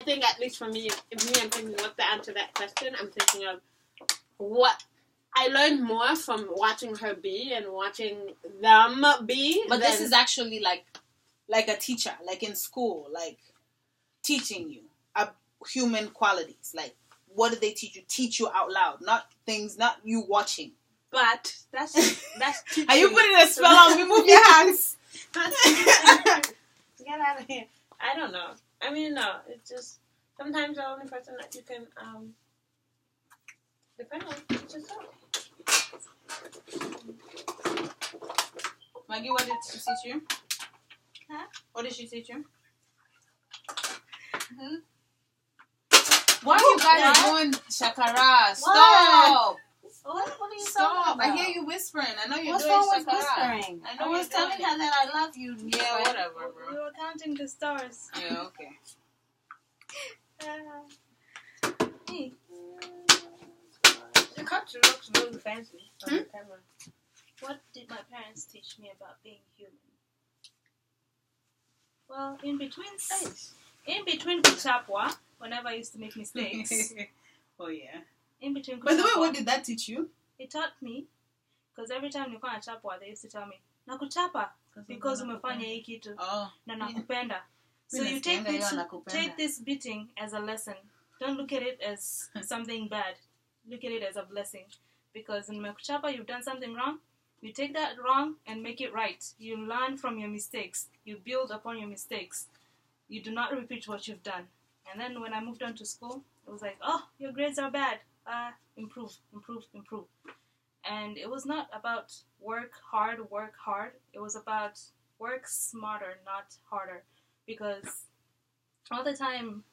think, at least for me, if me, I'm thinking what's the answer to that question, I'm thinking of what I learned more from watching her be and watching them be. But this is actually like a teacher, like in school, like teaching you human qualities. Like, what do they teach you? Teach you out loud, not you watching. But that's teaching. Are you putting a spell on me? Move your hands. Get out of here. I don't know. I mean, no. It's just sometimes the only person that you can depend on is yourself. Maggie, what did she teach you? Huh? What did she teach you? Mm-hmm. Why are you guys doing shakara? Stop! What are you Stop! talking about? I hear you whispering. I know you're What's doing wrong with shakara. whispering? I was telling her that I love you. Yeah, whatever, bro. We were counting the stars. Yeah, okay. Hey. The culture looks really fancy on the camera. What did my parents teach me about being human? Well, in between kuchapwa, whenever I used to make mistakes. Oh yeah. In between kuchapwa. By the way, what did that teach you? It taught me, because every time nilikuwa nachapwa, they used to tell me, nakuchapa because umefanya hii kitu na nakupenda. So you take this beating as a lesson. Don't look at it as something bad. Look at it as a blessing. Because in nimekuchapa, you've done something wrong. You take that wrong and make it right. You learn from your mistakes. You build upon your mistakes. You do not repeat what you've done. And then when I moved on to school, it was like, oh, your grades are bad. Improve. And it was not about work hard. It was about work smarter, not harder. Because all the time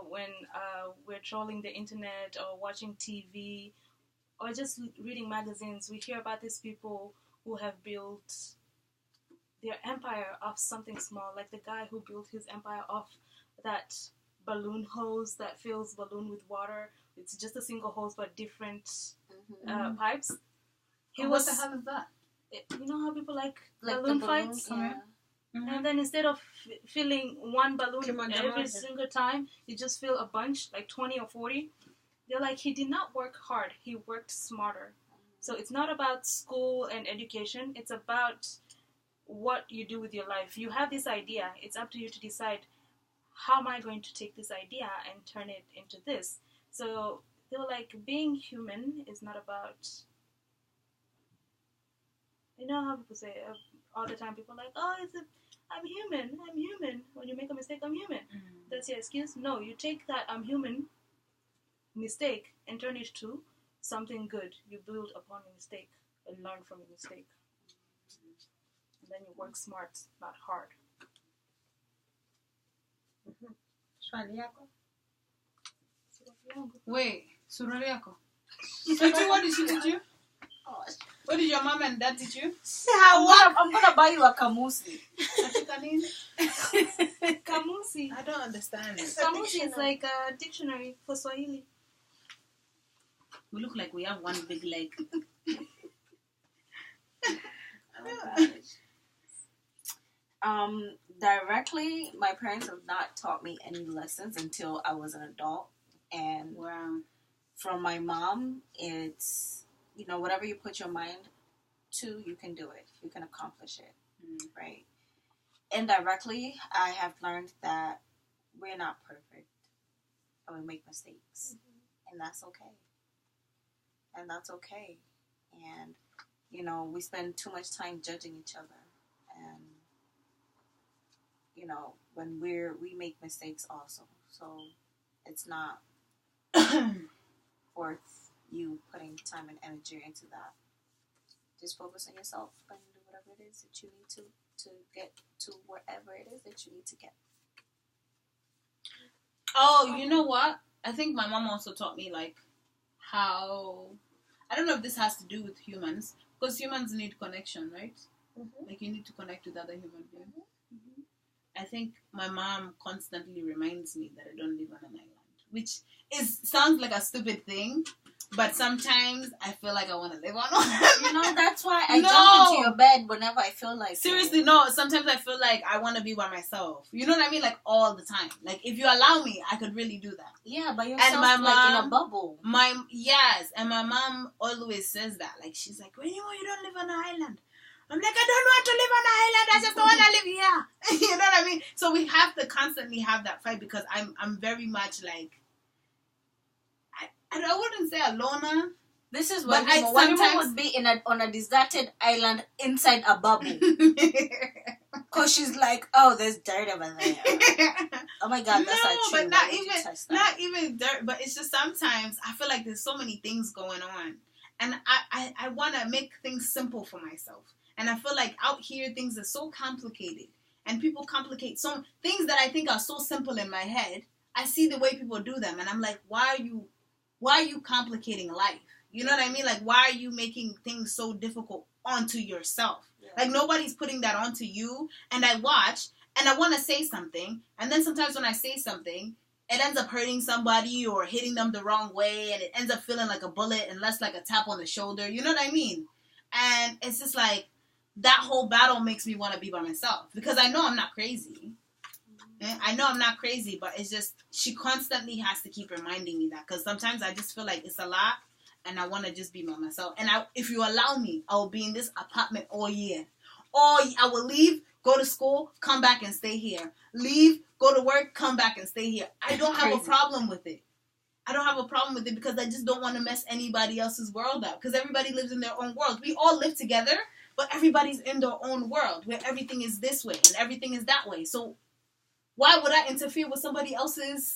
when we're trolling the internet or watching TV or just reading magazines, we hear about these people who have built their empire off something small, like the guy who built his empire off that balloon hose that fills balloon with water. It's just a single hose but different pipes. What the hell is that? You know how people like balloon fights? Yeah. Mm-hmm. And then instead of filling one balloon every single time, you just fill a bunch, like 20 or 40. They're like, he did not work hard. He worked smarter. So it's not about school and education. It's about what you do with your life. You have this idea. It's up to you to decide, how am I going to take this idea and turn it into this? So they were like, being human is not about... You know how people say, all the time people are like, oh, I'm human. When you make a mistake, I'm human. Mm-hmm. That's your excuse? No, you take that I'm human mistake and turn it to something good. You build upon your mistake and learn from your mistake. And then you work smart, not hard. Wait, surali yako. What did she teach you? What did your mom and dad teach you? I'm gonna buy you a kamusi. Kamusi. I don't understand. Kamusi is like a dictionary for Swahili. We look like we have one big leg. Directly, my parents have not taught me any lessons until I was an adult. And from my mom, it's, whatever you put your mind to, you can do it. You can accomplish it, right? Indirectly, I have learned that we're not perfect and we make mistakes. And that's okay. And we spend too much time judging each other. And, when we make mistakes also. So it's not worth you putting time and energy into that. Just focus on yourself and do whatever it is that you need to get to wherever it is that you need to get. Oh, you know what? I think my mom also taught me how, I don't know if this has to do with humans, because humans need connection, right? Mm-hmm. Like you need to connect with other human beings. Mm-hmm. I think my mom constantly reminds me that I don't live on an island, which sounds like a stupid thing, But sometimes I feel like I want to live on one. That's why I jump into your bed whenever I feel like Seriously, no. Sometimes I feel like I want to be by myself. You know what I mean? Like, all the time. Like, if you allow me, I could really do that. Yeah, but yourself, and my mom, in a bubble. Yes, and my mom always says that. Like, she's like, when you don't live on an island. I'm like, I don't want to live on an island. I just don't want to live here. You know what I mean? So we have to constantly have that fight because I'm very much like, I wouldn't say a loner. This is what Wanima would be on a deserted island inside a bubble. Because she's like, oh, there's dirt over there. Oh my God, that's but not even dirt. But it's just sometimes I feel like there's so many things going on. And I want to make things simple for myself. And I feel like out here things are so complicated. And people complicate some things that I think are so simple in my head. I see the way people do them. And I'm like, why are you complicating life? You know what I mean? Like, why are you making things so difficult onto yourself? Yeah. Like, nobody's putting that onto you. And I watch, and I want to say something. And then sometimes when I say something, it ends up hurting somebody or hitting them the wrong way. And it ends up feeling like a bullet and less like a tap on the shoulder. You know what I mean? And it's just like, that whole battle makes me want to be by myself. Because I know I'm not crazy. I know I'm not crazy, but it's just, she constantly has to keep reminding me that. Because sometimes I just feel like it's a lot, and I want to just be by myself. And if you allow me, I will be in this apartment all year. I will leave, go to school, come back and stay here. Leave, go to work, come back and stay here. I don't have a problem with it. I don't have a problem with it because I just don't want to mess anybody else's world up. Because everybody lives in their own world. We all live together, but everybody's in their own world where everything is this way and everything is that way. So why would I interfere with somebody else's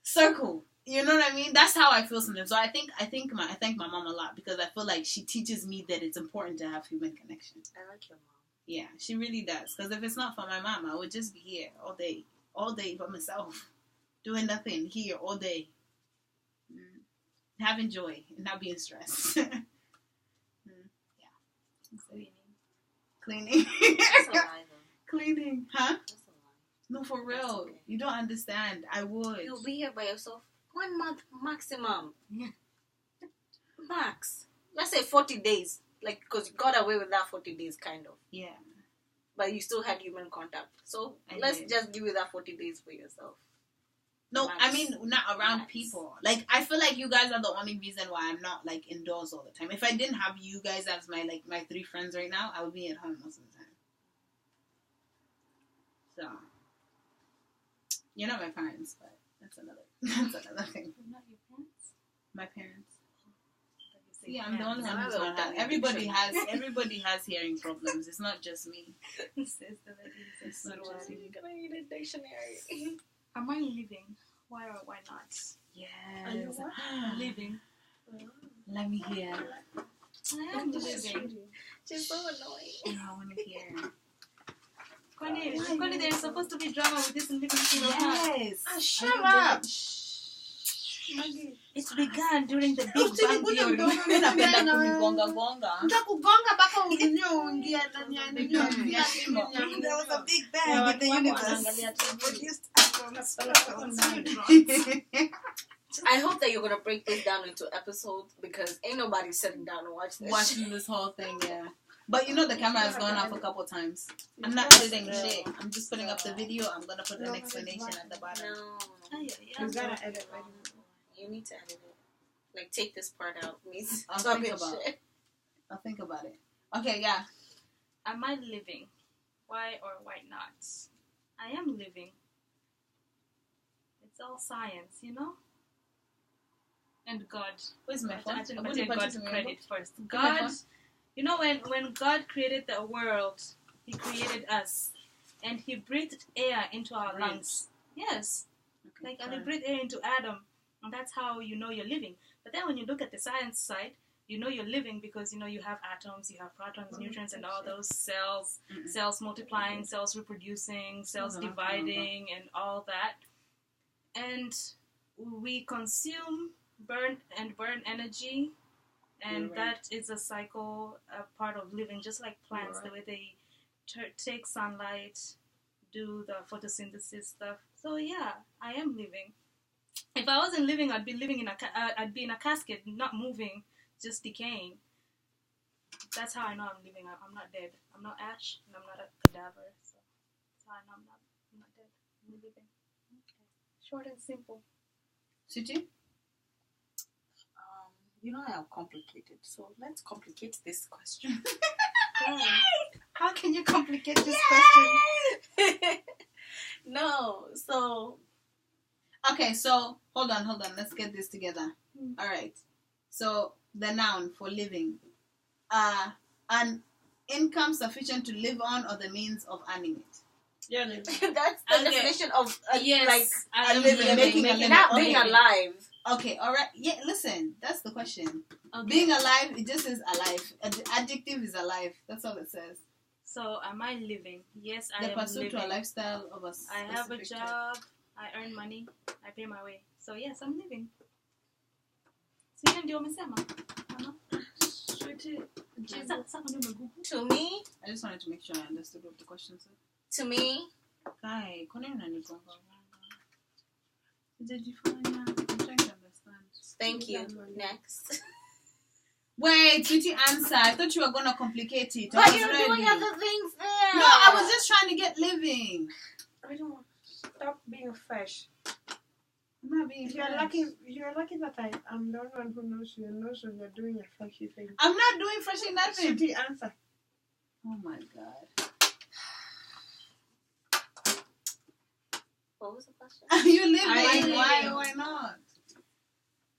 circle? You know what I mean? That's how I feel sometimes. So I thank my mom a lot because I feel like she teaches me that it's important to have human connection. I like your mom. Yeah, she really does. Because if it's not for my mom, I would just be here all day by myself, doing nothing here all day, having joy and not being stressed. Yeah. Cleaning. That's a lie, though. Cleaning, huh? That's a lie. No, for real. Okay. You don't understand. I would. You'll be here by yourself 1 month maximum. Yeah. Max. Let's say 40 days. Like, because you got away with that 40 days, kind of. Yeah. But you still had human contact. So, let's just give you that 40 days for yourself. No, Max. I mean, not around people. Like, I feel like you guys are the only reason why I'm not, like, indoors all the time. If I didn't have you guys as my 3 friends right now, I would be at home most of the time. So, you're not my parents, but that's another thing. Not your parents? My parents. See, I'm the only one who's not having. Everybody has hearing problems. It's not just me. It's not just me. You're gonna need a dictionary. Am I living? Why or why not? Yes. Are you what? Living. Let me hear. I am living. She's so annoying. I want to hear. Connie, there's supposed to be drama with this living thing. Yes. Shut up. It began during the Big Bang Theory. There was a big bang in the universe. I hope that you're gonna break this down into episodes because ain't nobody sitting down and watching this whole thing. Yeah. But you know the camera has gone off a couple times. I'm not editing shit. I'm just putting up the video. I'm gonna put an explanation at the bottom. No. You gotta edit right now. You need to edit it. Like, take this part out. I'll think about it. Okay, yeah. Am I living? Why or why not? I am living. It's all science, you know? And God. Where's my phone? I'm going to give God credit first. God, you know, when God created the world, He created us. And He breathed air into our lungs. Yes. Okay, and He breathed air into Adam. And that's how you know you're living. But then when you look at the science side, you know you're living because, you know, you have atoms, you have protons, neutrons, and all those cells, cells multiplying, cells reproducing, cells dividing, and all that. And we consume, burn energy, and that is a cycle, a part of living, just like plants, the way they take sunlight, do the photosynthesis stuff. So yeah, I am living. If I wasn't living, I'd be living I'd be in a casket, not moving, just decaying. That's how I know I'm living. I'm not dead. I'm not ash, and I'm not a cadaver. So that's how I know I'm not dead. I'm living. Okay. Short and simple. Suchi? You know how complicated. So let's complicate this question. How can you complicate this question? No. So. Okay. So hold on. Let's get this together. All right. So the noun for living. An income sufficient to live on or the means of earning it. Yeah, that's the definition of yes, living, making a living, not being alive. Okay, all right. Yeah, listen, that's the question. Okay. Being alive, it just says alive. The adjective is alive. That's all it says. So, am I living? Yes, I am living. The pursuit to a lifestyle of a specific I have a job. I earn money. I pay my way. So, yes, I'm living. Ndio umesema? To me, I just wanted to make sure I understood what the question said. To me, Guy, I'm trying to understand. Thank you. Next. Wait, did you answer? I thought you were gonna complicate it. But you're doing other things there. No, I was just trying to get living. I don't want to stop being fresh. I'm not being You're lucky that I'm the one who knows you and knows when you're doing a freshy thing. I'm not doing freshy nothing. Shitty answer. Oh my god. What was the question? Are you living? Why not?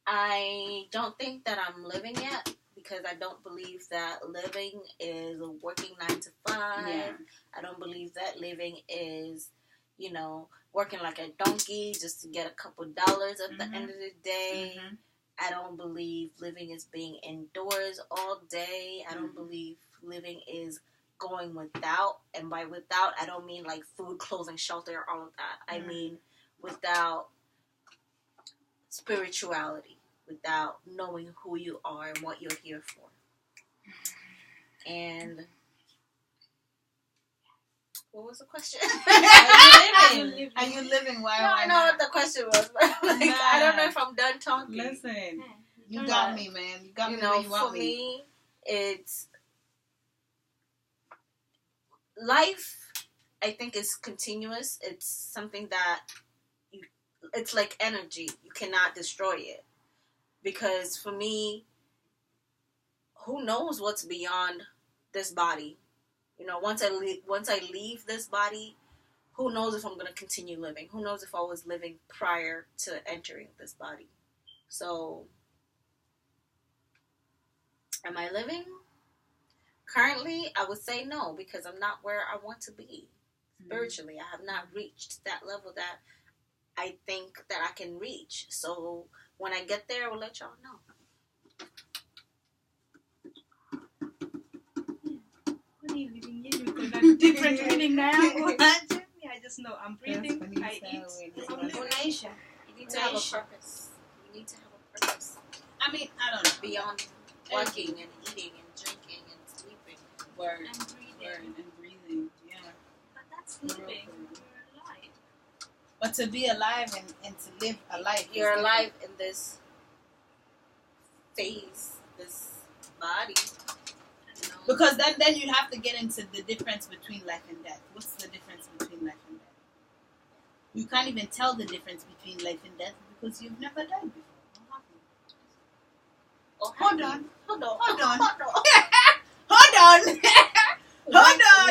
I don't think that I'm living yet because I don't believe that living is working 9 to 5. Yeah. I don't believe that living is, working like a donkey just to get a couple dollars at the end of the day. Mm-hmm. I don't believe living is being indoors all day. I don't believe living is going without. And by without, I don't mean like food, clothing, shelter, all of that. I mean without spirituality, without knowing who you are and what you're here for. And what was the question? Are you living? Why? I know what the question was, but I don't know if I'm done talking. Listen, you got me, man. You got me where you want me. For me, it's life. I think is continuous. It's something that it's like energy. You cannot destroy it. Because for me, who knows what's beyond this body? Once I leave this body, who knows if I'm going to continue living? Who knows if I was living prior to entering this body? So, am I living? Currently, I would say no, because I'm not where I want to be. Spiritually, I have not reached that level that I think that I can reach. So, when I get there, I will let y'all know. Different meaning now. I just know I'm breathing. I eat. Donation. You need to have a purpose. You need to have a purpose. I mean, I don't know. Beyond working and eating and drinking and sleeping. Word. And breathing. Yeah. But that's sleeping. You're alive. But to be alive and to live a life. You're alive in this phase, this body. Because then you have to get into the difference between life and death. What's the difference between life and death? You can't even tell the difference between life and death because you've never died before. Hold on.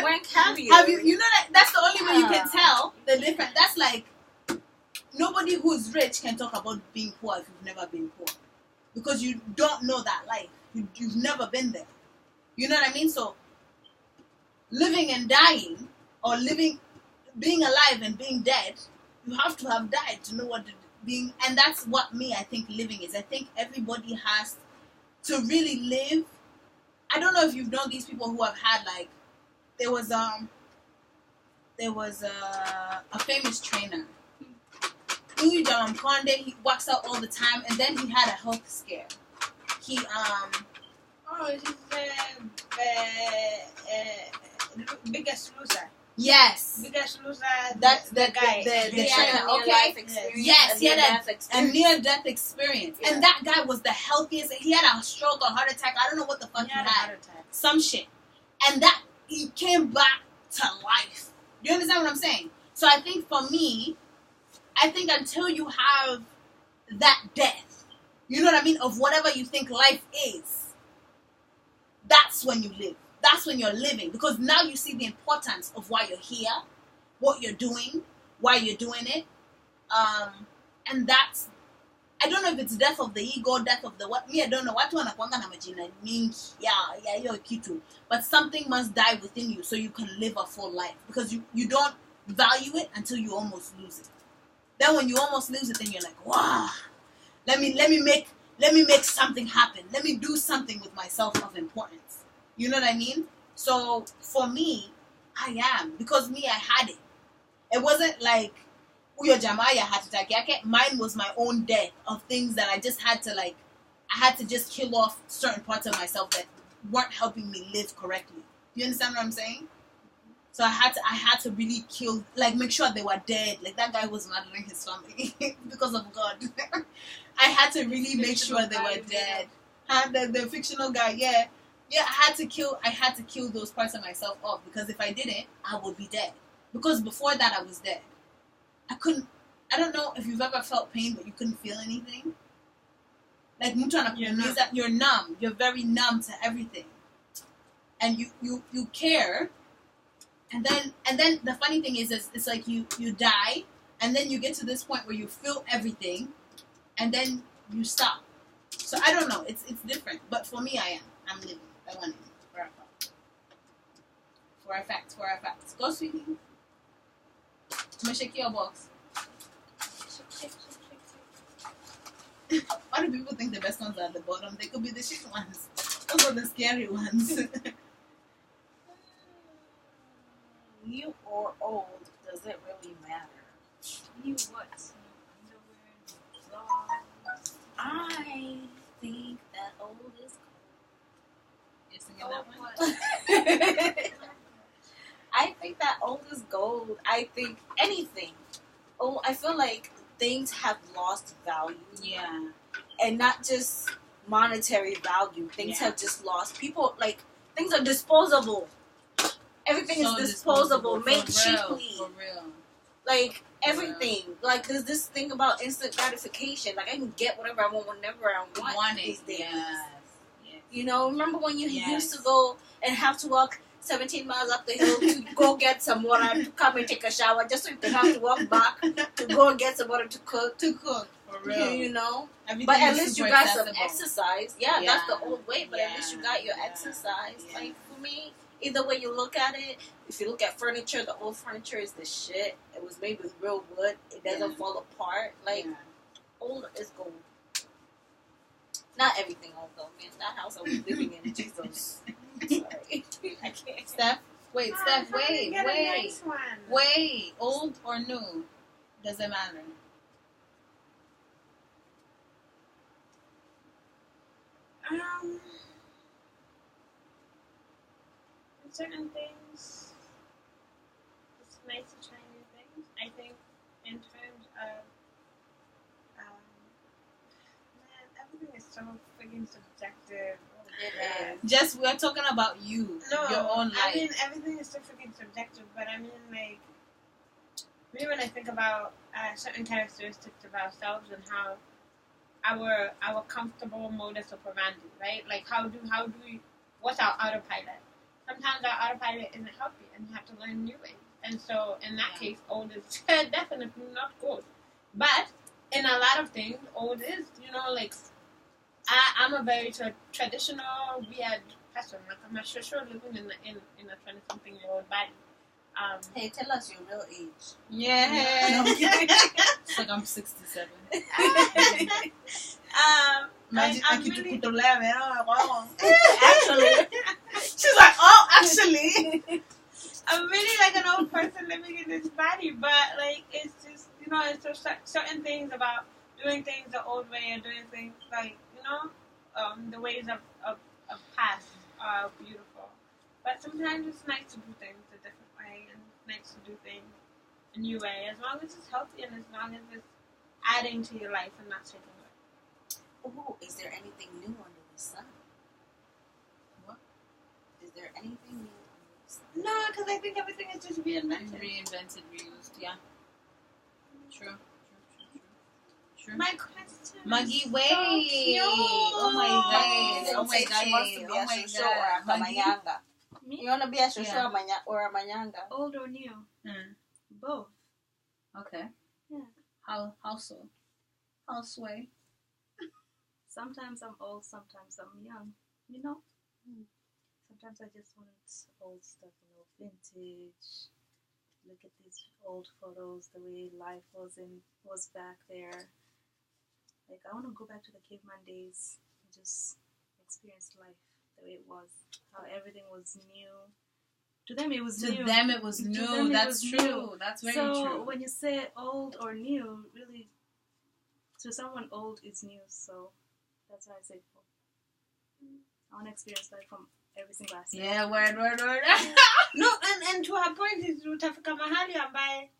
When have you? You know that's the only way you can tell the difference. That's like nobody who's rich can talk about being poor if you've never been poor. Because you don't know that life. You've never been there. You know what I mean? So, living and dying, or being alive and being dead, you have to have died to know what being, and that's what I think living is. I think everybody has to really live. I don't know if you've known these people who have had, like, there was a famous trainer. Louis Conde, he works out all the time, and then he had a health scare. He's Biggest Loser. Yes. Because That's the guy. The trainer. Okay. Yes, he had a near-death experience. Yeah. And that guy was the healthiest. He had a stroke or heart attack. I don't know what the fuck he had. Some shit. And that, he came back to life. Do you understand what I'm saying? So I think for me, until you have that death, you know what I mean, of whatever you think life is, that's when you live. That's when you're living. Because now you see the importance of why you're here, what you're doing, why you're doing it. And that's, I don't know if it's death of the ego, death of the what. Me, I don't know. Watu wanakuanga na majina mingi. Yeah, hiyo kitu. But something must die within you so you can live a full life. Because you don't value it until you almost lose it. Then when you almost lose it, then you're like, wow, let me make something happen. Let me do something with myself of importance. You know what I mean? So for me, I am, because me, I had it. It wasn't like Uyo Jamaya had to take. Mine was my own death of things that I just had to I had to just kill off certain parts of myself that weren't helping me live correctly. Do you understand what I'm saying? So I had to really kill, make sure they were dead. Like, that guy was murdering his family because of God. I had to really make sure they were dead. The fictional guy, yeah, I had to kill those parts of myself off, because if I didn't, I would be dead. Because before that, I was dead. I don't know if you've ever felt pain, but you couldn't feel anything. Like, you're numb. You're very numb to everything. And you care. And then the funny thing is it's like you die, and then you get to this point where you feel everything, and then you stop. So I don't know. It's different. But for me, I'm living. I want it. For a fact. Go, sweetie. Shake your box. Why do people think the best ones are at the bottom? They could be the shit ones. Those are the scary ones. New or old, does it really matter? You what? I think that old is gold. You're singing that one? I think that old is gold. I think anything. Oh, I feel like things have lost value. Yeah. And not just monetary value. Things have just lost. People, things are disposable. Everything is disposable, made cheaply. For real. Everything. There's this thing about instant gratification. I can get whatever I want whenever I want these days. Yes. You know, remember when you used to go and have to walk 17 miles up the hill to go get some water, to come and take a shower, just so you can have to walk back to go and get some water to cook. For real. You know? Everything but at least you got accessible. some exercise. Yeah, that's the old way, but at least you got your exercise. Yeah. For me, either way you look at it, if you look at furniture, the old furniture is the shit. It was made with real wood. It doesn't fall apart. Old is gold. Not everything old, though, man. That house I was living in, Jesus. Sorry. I can't. Steph, wait. Nice Wait. Old or new? Does it matter? Certain things, it's nice to try new things. I think in terms of, man, everything is so freaking subjective. Just, we're talking about you, your own life. I mean, everything is so freaking subjective, but I mean, me when I think about certain characteristics of ourselves and how our comfortable modus operandi, right? How do we, what's our autopilot? Sometimes our autopilot isn't healthy, and you have to learn new ways. And so, in that case, old is definitely not good. But in a lot of things, old is, I'm a very traditional, weird person. I'm a sure living in a 20-something-year-old body. Hey, tell us your real age. Yeah. It's like I'm 67. Imagine I keep really, to put the Actually. She's like, oh, actually. I'm really an old person living in this body, but it's just, it's just certain things about doing things the old way and doing things the ways of past are beautiful. But sometimes it's nice to do things a different way and techniques to do things a new way, as long as it's healthy and as long as it's adding to your life and not taking away. Oh, is there anything new under the sun? What? Is there anything new under the sun? No, because I think everything is just reinvented. Reinvented, reused, yeah. True. My question. Maggie, is wait. So cute. Oh my god. Oh my god. She wants to be a shusho or a manyanga. Me? You want to be a shusho or a manyanga? Old or new? Both. Okay. Yeah. How so? How sway? Sometimes I'm old, sometimes I'm young. You know? Sometimes I just want old stuff, vintage. Look at these old photos, the way life was back there. Like, I want to go back to the caveman days and just experience life the way it was. How everything was new. To them, it was new. To them, it was new. That's true. New. That's very true. So, when you say old or new, really, to someone, old is new. So, that's why I say old. I want to experience life from every single aspect. Yeah, word. No, and to her point is utafika mahali ambaye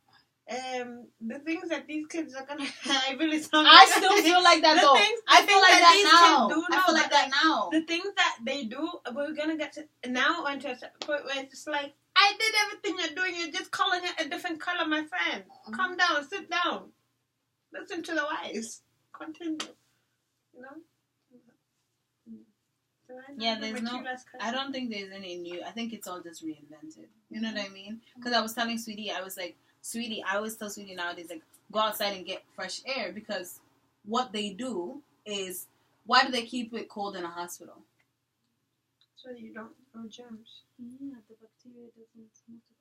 the things that these kids are gonna I still feel like that though. I feel like that now. The things that they do, we're gonna get to now onto a point where it's just like, I did everything you're doing, you're just calling it a different color, my friend. Calm down, sit down. Listen to the wise. Continue. You know? Yeah, there's no. I don't think there's any new. I think it's all just reinvented. You know what I mean? Because I was telling Sweetie, I was like, Sweetie, I always tell Sweetie nowadays, like, go outside and get fresh air, because what they do is, why do they keep it cold in a hospital? So you don't grow germs. Yeah, the bacteria doesn't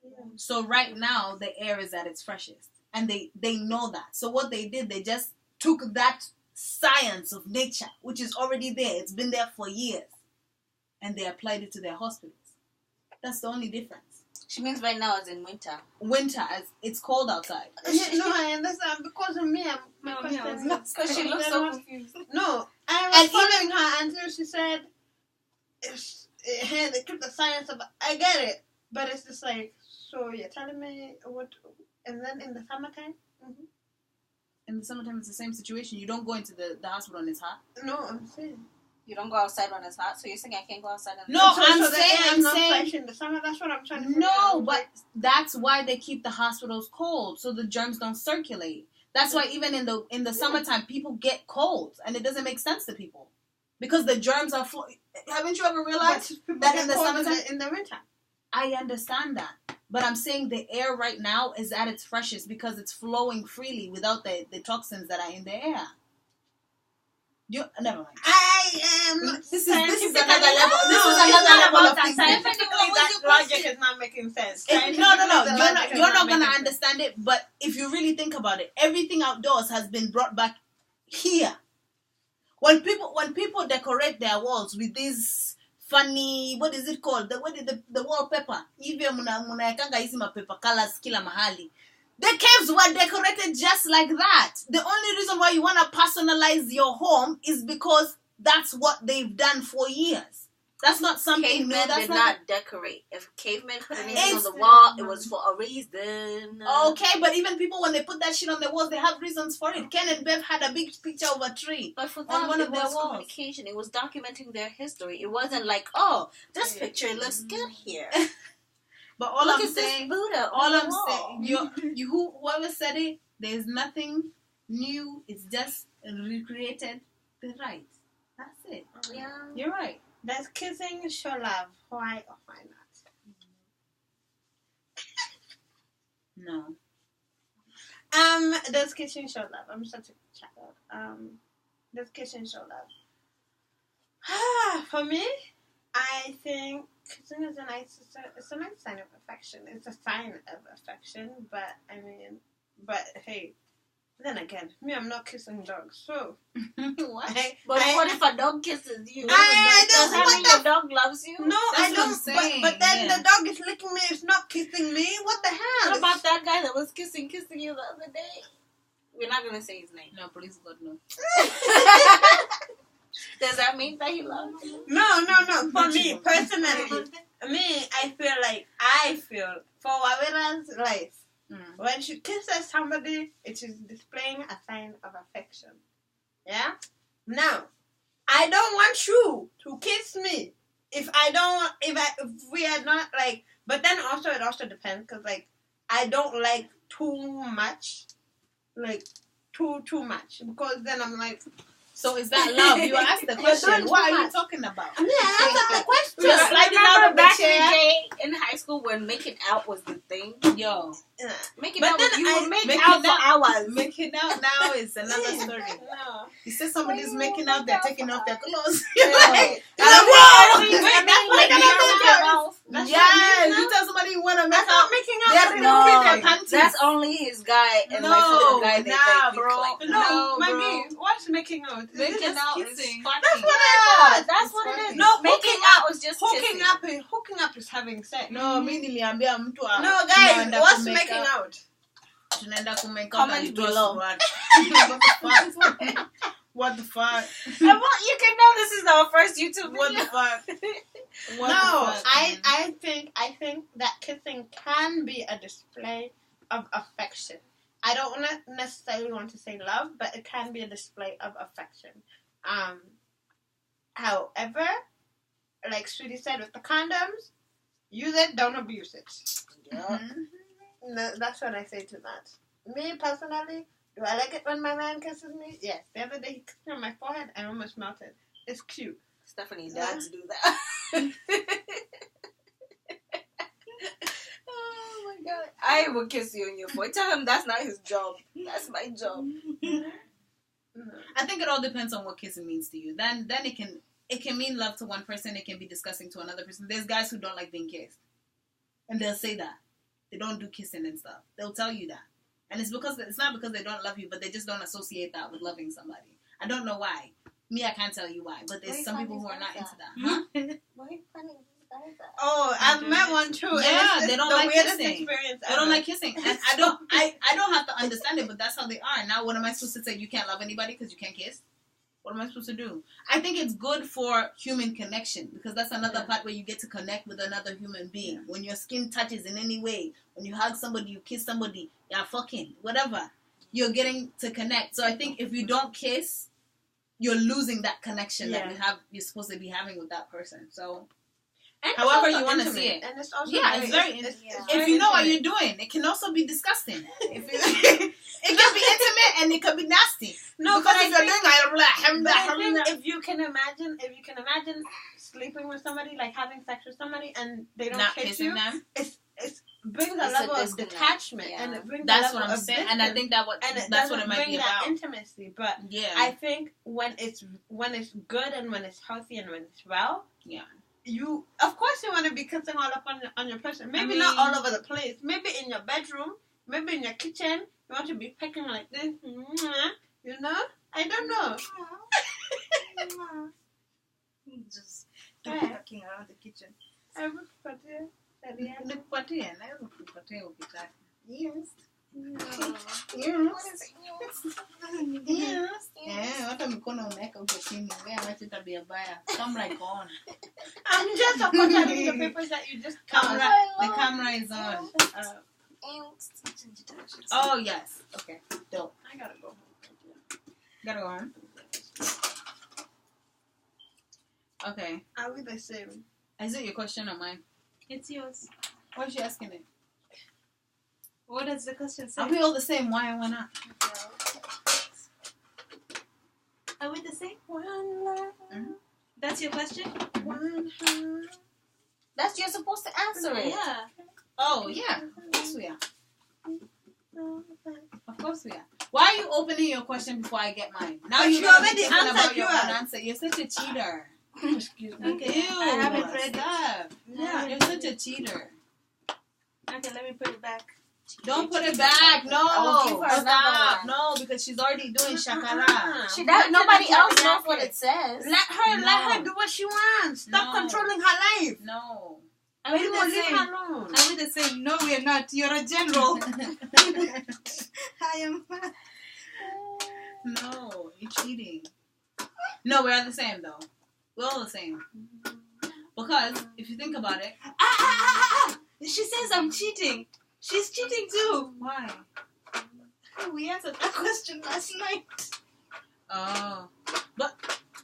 multiply. So right now the air is at its freshest, and they know that. So what they did, they just took that science of nature, which is already there. It's been there for years. And they applied it to their hospitals. That's the only difference. She means right now it's in winter. Winter, as it's cold outside. No, I understand. Because of me, because she looks so confused. No, I was following her until she said, "Hey, they took the science of." I get it, but it's just like, so you're telling me what? And then in the summertime. Mm-hmm. In the summertime, it's the same situation. You don't go into the hospital when it's hot. No, I'm saying. You don't go outside when it's hot, so you're saying I can't go outside in the No, I'm saying in the summer. That's what I'm trying to figure No, out. but that's why they keep the hospitals cold, so the germs don't circulate. That's why even in the summertime, people get colds, and it doesn't make sense to people because the germs are. Haven't you ever realized that in the summertime, in the winter? I understand that, but I'm saying the air right now is at its freshest because it's flowing freely without the toxins that are in the air. Never mind. I am. This is another level. This is another level of thinking. Scientifically, that logic is not making sense. No. You're not gonna understand it. But if you really think about it, everything outdoors has been brought back here. When people decorate their walls with these funny, what is it called? The wallpaper. Even munaekanga hizi mapaper colors kila mahali. The caves were decorated just like that. The only reason why you want to personalize your home is because that's what they've done for years. That's not something cavemen new. Did not decorate. If cavemen put anything on the wall, it was for a reason. Okay, but even people, when they put that shit on the walls, they have reasons for it. Ken and Bev had a big picture of a tree. But for them, it was communication. It was documenting their history. It wasn't like, oh, this picture looks good here. But all Look I'm at saying, this Buddha all I'm wall. saying, whoever said it, there's nothing new. It's just recreated the right. That's it. Yeah, you're right. Does kissing show love? Why or why not? No. Does kissing show love? I'm such a child. Does kissing show love? For me, I think kissing is it's a nice sign of affection. It's a sign of affection, but hey, then again, me, I'm not kissing dogs, so what? What if a dog kisses you? Does that mean your dog loves you? No, I don't. But then the dog is licking me. It's not kissing me. What the hell? What about that guy that was kissing you the other day? We're not gonna say his name. No, please God, no. Does that mean that he loves you? No. For me, personally, I feel for Wawira's life, when she kisses somebody, it is displaying a sign of affection. Yeah? Now, I don't want you to kiss me if we are not like, but then also it also depends, because like, I don't like too much, like, too much, because then I'm like, so is that love? You asked the question. What are you talking about? I answered the question. You're sliding out of the chair. In high school, when making out was the thing. Yo. Making out, you would make out for hours. Making out now is another story. No. You say somebody's making out, they're taking off their clothes. Yes, you tell somebody you want to make out. Making out. That's only his guy and like the guy they bro. No, Maggie, what's making out? Making out kissing. That's what it is. That's what it is. No, making out is just hooking up. Hooking up is having sex. No, mimi niliambia mtu no, guys, what's making out? Tunaenda kumake comment below. What the fuck? You can know this is our first YouTube video. What the fuck? I think that kissing can be a display of affection. I don't necessarily want to say love, but it can be a display of affection. However, like Sweetie said with the condoms, use it, don't abuse it. Yeah. No, that's what I say to that. Me, personally, do I like it when my man kisses me? Yes. The other day he kissed me on my forehead and almost melted. It's cute. Stephanie, dads do that. Oh my god. I will kiss you on your forehead. Tell him that's not his job. That's my job. I think it all depends on what kissing means to you. Then it can mean love to one person. It can be disgusting to another person. There's guys who don't like being kissed, and they'll say that they don't do kissing and stuff. They'll tell you that, and it's not because they don't love you, but they just don't associate that with loving somebody. I don't know why. Me, I can't tell you why, but there's some people who are not into that. Huh? Why are you funny? Oh, I've met one too. Yeah, they don't like kissing. They don't like kissing, and I don't have to understand it, but that's how they are. Now, what am I supposed to say? You can't love anybody because you can't kiss? What am I supposed to do? I think it's good for human connection, because that's another part where you get to connect with another human being. Yeah. When your skin touches in any way, when you hug somebody, you kiss somebody, you're fucking whatever, you're getting to connect. So I think if you don't kiss, you're losing that connection that you're supposed to be having with that person. So. And however you want to see it. And it's also if you know what you're doing, it can also be disgusting. It can be intimate and it can be nasty. No, because but if you're doing if you can imagine sleeping with somebody, like having sex with somebody, and they don't kiss you, it brings a level of detachment, and it brings that's what I'm saying, and I think that's what it might be about. Intimacy, but I think when it's good and when it's healthy and when it's well, you, of course, you want to be kissing all up on your person. Maybe not all over the place. Maybe in your bedroom. Maybe in your kitchen. You want to be pecking like this. You know? I don't know. Just pecking around the kitchen. Yes. Hata mikono unaweka huko chini. Wewe acha tabia baya. Come right on. I'm just according the papers that you just the camera is on. Oh yes. Okay. Dope. I gotta go home. Gotta go home. Okay. Are we the same? Is it your question or mine? It's yours. What is she asking it? What does the question say? Are we all the same? Why and why not? Are we the same? One love. Mm-hmm. That's your question? One heart. That's you're supposed to answer it. Yeah. Oh, yeah. Of course we are. Of course we are. Why are you opening your question before I get mine? Now you already answered your own answer. You're such a cheater. Excuse me. Okay. Ew. I haven't read up. Yeah, you're such a cheater. Okay, let me put it back. Don't put it back. No. Stop. No, because she's already doing shakara. Nobody else knows what it says. Let her do what she wants. Stop controlling her life. No. Are we the same? Alone. Are we the same? No, we are not. You're a general. I am. No, you're cheating. No, we're the same though. We're all the same. Because if you think about it, she says I'm cheating. She's cheating too. Why? We answered that question last night. Oh, but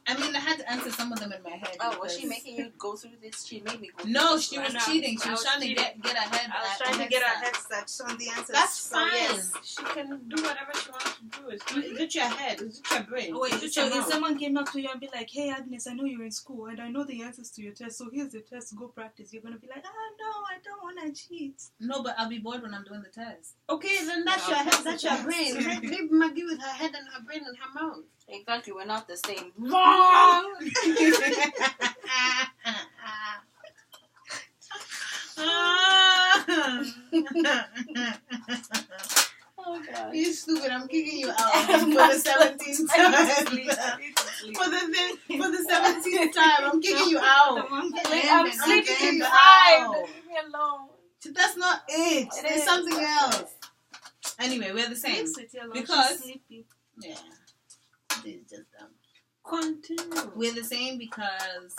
I mean, I had to answer some of them in my head. Oh, was she making you go through this? She made me go through No, this. she was cheating. She was trying to get ahead. I was trying to get her head set on the answers. That's fine. Yes. She can do whatever she wants to do. Is it your head? Is it your brain? Wait, is it so your if mouth? someone came up to you and be like, "Hey Agnes, I know you're in school and I know the answers to your test, so here's the test, go practice," you're gonna be like, "Oh no, I don't wanna cheat." No, but I'll be bored when I'm doing the test. Okay, then that's your head, that's your brain. Maybe Maggie with her head and her brain and her mouth. Exactly, we're not the same. Wrong! Oh god. You stupid, I'm kicking you out for the 17th time. For the 17th time, I'm kicking you out. I'm sleeping deprived. Leave me alone. That's not it. There's something else. Anyway, we're the same. Because yeah. It's just dumb. Continue. We're the same because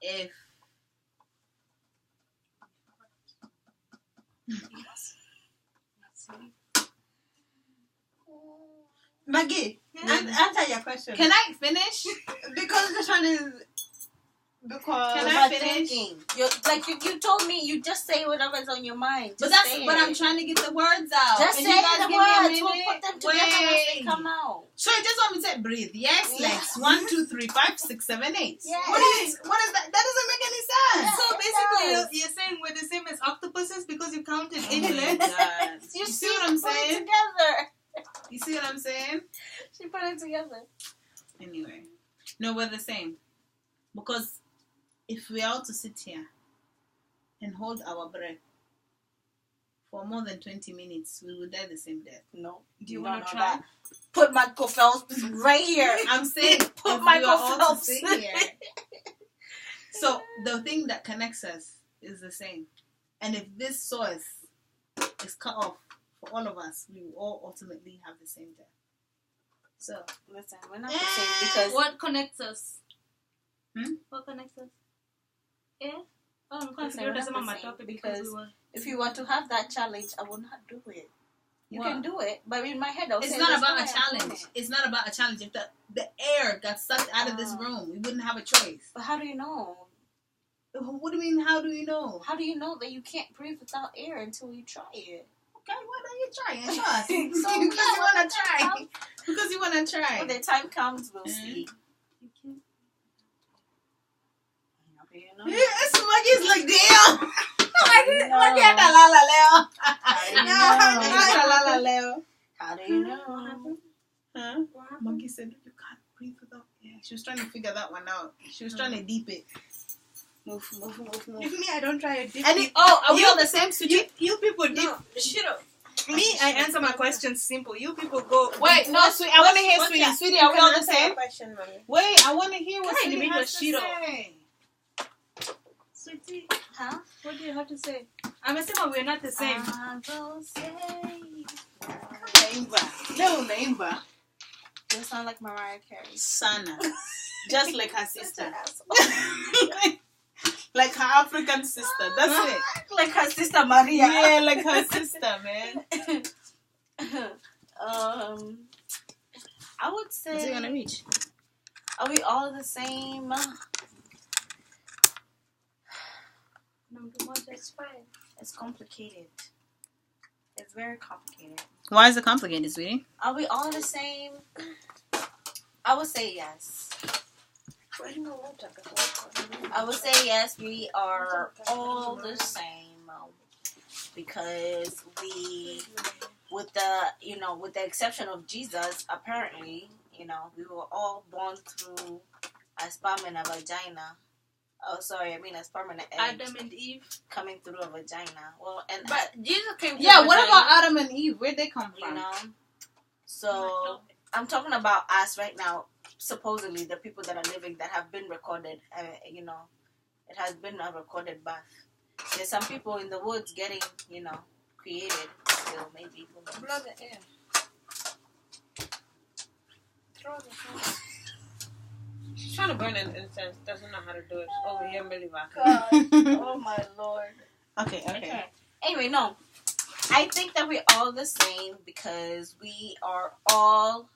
if Maggie, answer your question. Can I finish? Because this one is Can I finish? You told me you just say whatever's on your mind. But I'm trying to get the words out. Just Can say you guys the give me a words. minute? We'll put them together once they come out. So you just want me to say breathe? Yes, legs. 1, 2, 3, 5, 6, 7, 8. Yes. What is that? That doesn't make any sense. So basically, you're saying we're the same as octopuses because you counted 8 legs. You see what I'm put saying? it together. You see what I'm saying? She put it together. Anyway, no, we're the same. Because if we are to sit here and hold our breath for more than 20 minutes, we will die the same death. No. Do you want to try? That. Put Michael Phelps right here. I'm saying Put Michael Phelps here. So the thing that connects us is the same. And if this source is cut off for all of us, we will all ultimately have the same death. So listen, we're not the same because what connects us? What connects us? Yeah. Oh, I'm we're confused. not the same because if you were to have that challenge, I would not do it. You can do it, but in my head, it's not about a challenge. It's not about a challenge. If the air got sucked out of this room, we wouldn't have a choice. But how do you know? What do you mean? How do you know? How do you know that you can't breathe without air until you try it? Okay, why don't you try and trust? Because you want to try. Because you want to try. When the time comes, we'll see. Yes, Maggie's like, damn. Maggie at the Lala Leo. How do you know? Huh? Maggie said, you can't breathe without air. She was trying to figure that one out. She was trying to deep it. Move. If me, I don't try it deep. Are we all the same, sweetie? You people deep. Shut up. Me, I answer my questions simple. You people go. Wait, no, sweetie. I want to hear sweetie. Sweetie, are we all the same? Question, mommy. Wait, I want to hear what Can I sweetie leave has to your shit say. Sweetie, Huh? what do you have to say? I'm assuming we're not the same. I will say. Naimba. You sound like Mariah Carey. Sana. Just like her sister. Like her African sister. That's it. Like her sister Maria. Yeah, like her sister, man. I would say. Is it gonna reach? Are we all the same? It's fine. It's complicated. It's very complicated. Why is it complicated, sweetie? Are we all the same? I would say yes. I would say yes, we are all the same. Because we, with the exception of Jesus, apparently, we were all born through a sperm and a vagina. Oh, sorry, I mean a sperm and an egg. Adam and Eve coming through a vagina. Well, but Jesus came through Yeah, a what vagina. about Adam and Eve? Where'd they come from? So I'm talking about us right now. Supposedly, the people that are living that have been recorded. It has been a recorded birth. There's some people in the woods getting, created. Still, maybe. Blow the air. She's trying to burn an incense. Doesn't know how to do it. Over here, Millie back. Oh my lord. Okay. Anyway, no. I think that we're all the same because we are all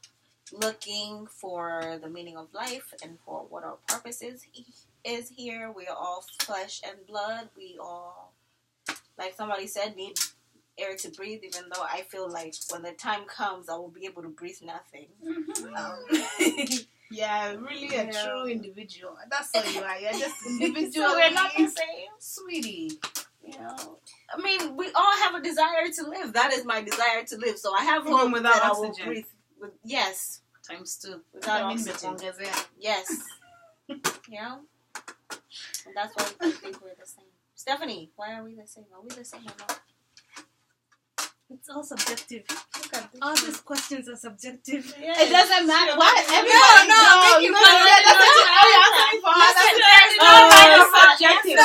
looking for the meaning of life and for what our purpose is here. We are all flesh and blood. We all, like somebody said, need air to breathe, even though I feel like when the time comes, I will be able to breathe nothing. Yeah, really a true individual. That's all you are. You're just individual. So we're not the same. Sweetie. You know, I mean, we all have a desire to live. That is my desire to live. So I have Even hope without that oxygen. I will breathe. Yes. Times 2. Without oxygen. Yes. You know? And that's why I think we're the same. Stephanie, why are we the same? Are we the same or not? It's all subjective. Look at this. All these questions are subjective. Yes. It doesn't matter. What? Everybody No, subjective.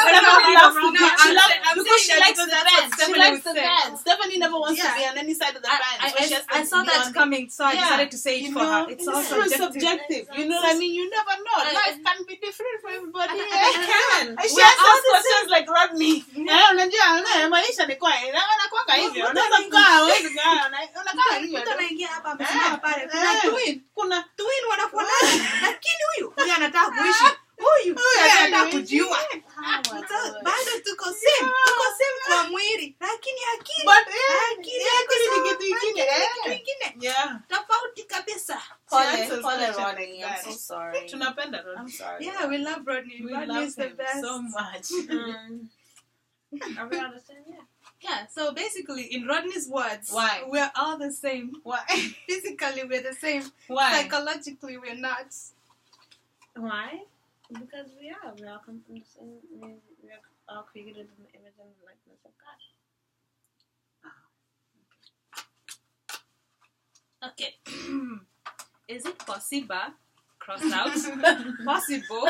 She likes the fence. Stephanie never wants to be on any side of the fence. I saw that coming, so I decided to say it for her. It's all subjective. You know what I mean? You never know. Life can be different for everybody. It can. I share those questions like Rodney. Maisha ni kwa anakuwa hivyo. Unaweza kukaa wewe unakaa hivyo. Mtu anaingia hapa amesimama pale. Kuna twin wanafanana. Lakini huyu anataka kuishi. Huyu anataka kujiua. Bado tuko same kwa mwili. Lakini akili ni kitu kingine. Yeah. Tofauti kabisa. Pole Rodney. I'm so sorry. Tunapenda Rodney. I'm sorry. Yeah, we love Rodney. Rodney is the best. So much. Are we all the same? Yeah. Yeah, so basically, in Rodney's words, Why? We're all the same. Why? Physically, we're the same. Why? Psychologically, we're not. Why? Because we all come from the same. We're all created in the image and likeness of God. Okay. Is it possible, crossed out, possible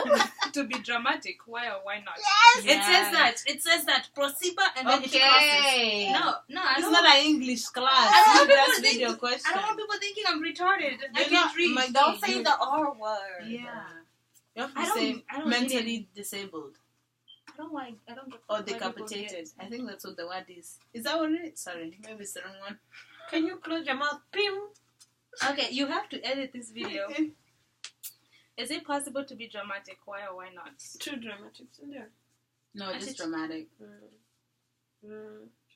to be dramatic? Why or why not? Yes. It says that possible and then it crosses. No, I It's don't not want, an English class. I don't want That's people video thinking, question. I don't want people thinking I'm retarded. I You're can't not- read. Don't say the R word. Yeah. You have to I don't- say I don't mentally need disabled I don't like. I don't get or why people decapitated. get- I think that's what the word is. Is that what it is? Sorry, maybe it's the wrong one. Can you close your mouth? Pim. Okay, you have to edit this video. Is it possible to be dramatic? Why or why not? Two dramatics in there. No, just dramatic.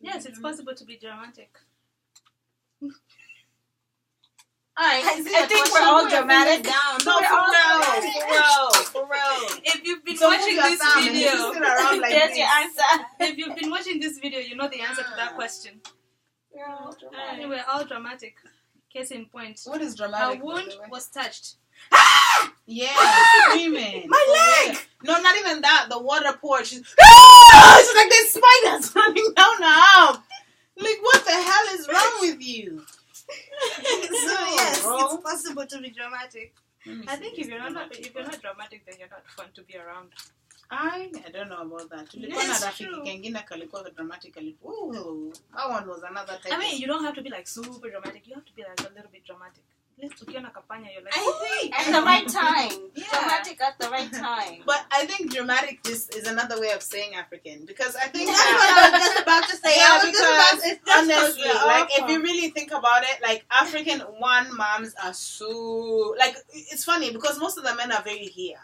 Yes, it's possible to be dramatic. Alright, I think we're all dramatic. No, for real. If you've been Don't watching move your this thumb and video, just sit around like There's this. your answer. if you've been watching this video, you know the answer to that question. We're all dramatic. We're all dramatic. Case in point. What is Her dramatic? wound by the way? was touched. Yeah, screaming. My leg! No, not even that. The water poured. She's like there's spiders running down the arm. Like, what the hell is wrong with you? So yes, bro. it's possible to be dramatic. I think if you're not dramatic, then you're not fun to be around. I don't know about that. Tulikuwa na rafiki kengine kalikuwa dramatic. Ooh, that one was another type. I mean, you don't have to be like super dramatic. You have to be like a little bit dramatic. Ukiona kapanya, you're like, At the right time. Yeah. Dramatic at the right time. But I think dramatic just is another way of saying African, because I think That's what I was just about to say. yeah, I was just about- because it's just honestly, for- like if you really think about it, like African one moms are so like it's funny because most of the men are very here,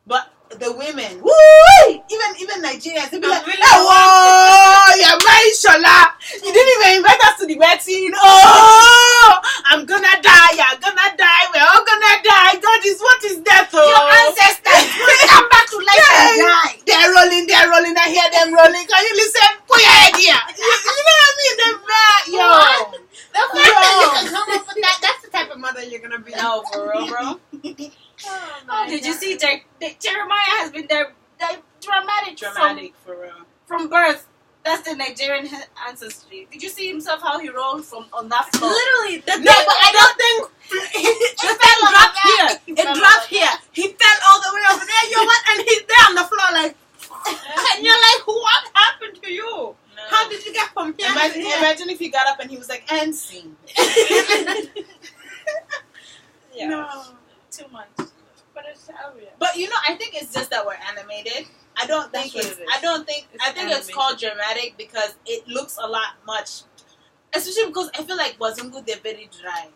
but the women, woo, even Nigerians, they be like, oh, yeah, Shola, you didn't even invite us to the wedding. Oh, I'm gonna die, you're gonna die, we're all gonna die. God is what is death? Oh, Your ancestors will come back to life and die. They're rolling. I hear them rolling. Can you listen? Put your head here. You know what I mean? They're mad, yo. The fact that you can come up with that's the type of mother you're gonna be. No, for real, bro. Oh, did you see Jeremiah has been there dramatic for real. from birth. That's the Nigerian ancestry. Did you see himself how he rolled from on that floor? Literally, No, but I don't think it fell on dropped the here. back. It dropped here. He fell all the way over there. You know what? And he's there on the floor like, and you're like, what happened to you? No. How did you get from here to here? Imagine if he got up and he was like, and sing. Yeah. No, too much. But it's obvious. But I think it's just that we're animated. I don't think it's. I think it's called dramatic because it looks a lot much. Especially because I feel like Wazungu, they're very dry.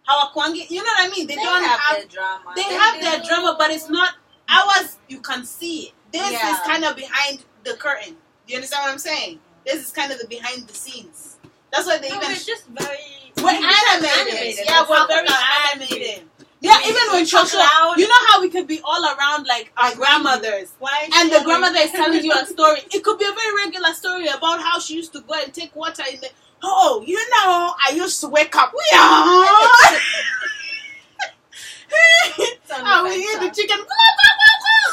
Hawakwangi, you know what I mean? They don't have their drama. They have their drama, but it's not ours. You can see it. This is kind of behind the curtain. Do you understand what I'm saying? This is kind of the behind the scenes. That's why they even. We're just very. We're animated. Yeah, we're very animated. Yeah, even when Shosho, you know how we could be all around like our grandmothers, and the grandmother is telling you a story. It could be a very regular story about how she used to go and take water in the. Oh, I used to wake up. I will eat the chicken.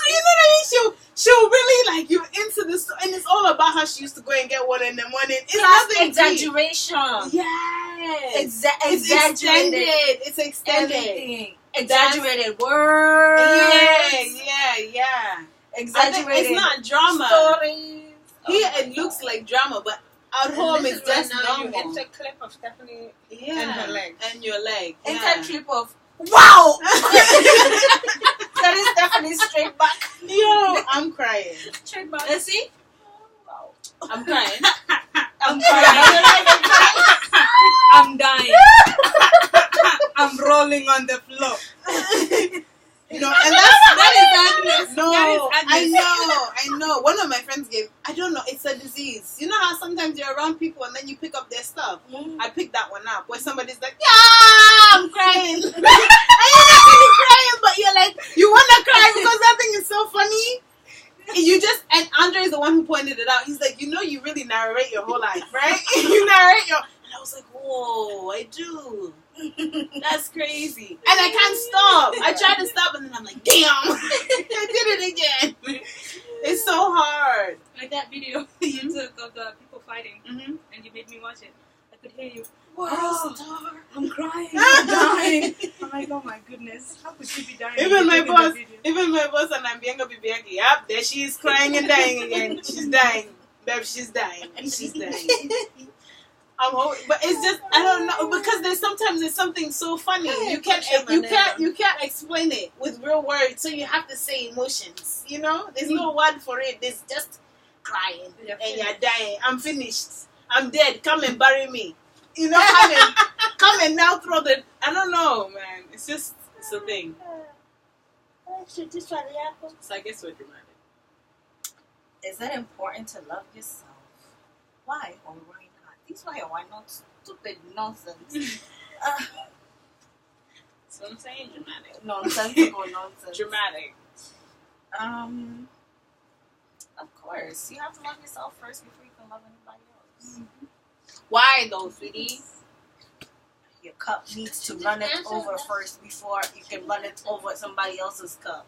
You know what I mean? She'll really like you into this, and it's all about how she used to go and get water in the morning. It's nothing exaggeration. Yes, It's exaggerated. It's extended. Everything. Exaggerated words. Yeah. Exaggerated. It's not drama. Stories. Here it looks like drama, but at home it's just normal. It's a clip of Stephanie and her leg. And your leg. It's a clip of wow. That is Stephanie's straight back. Yo, I'm crying. Straight back. Let's see. I'm crying. I'm crying. I'm dying. I'm rolling on the floor. And that is Agnes. No, that is Agnes. I know. One of my friends I don't know, it's a disease. You know how sometimes you're around people and then you pick up their stuff? I picked that one up where somebody's like, yeah, I'm crying. And you're not really crying, but you're like, you want to cry because that thing is so funny. And Andre is the one who pointed it out. He's like, you really narrate your whole life, right? You narrate and I was like, whoa, I do. That's crazy. And I can't stop. I tried to stop and then I'm like, damn. I did it again. It's so hard. Like that video you took of the people fighting and you made me watch it. I could hear you. World star. I'm crying. I'm dying. I'm like, oh my goodness. How could she be dying? Even my boss and Ambianga Bibiaki, yep, there she is crying and dying again. She's dying. Babe, she's dying. She's dying. But it's just I don't know because sometimes there's something so funny you can't explain it with real words, so you have to say emotions. There's no word for it. There's just crying and you're dying. I'm finished. I'm dead. Come and bury me. Come and now throw the. I don't know, man. It's a thing. So I guess we're dramatic. Is it important to love yourself? Why or why? Why not stupid nonsense? So I'm saying dramatic. Nonsensical nonsense. Dramatic. Of course. You have to love yourself first before you can love anybody else. Mm-hmm. Why though, sweetie? Your cup needs to run it over first before you can run it over somebody else's cup.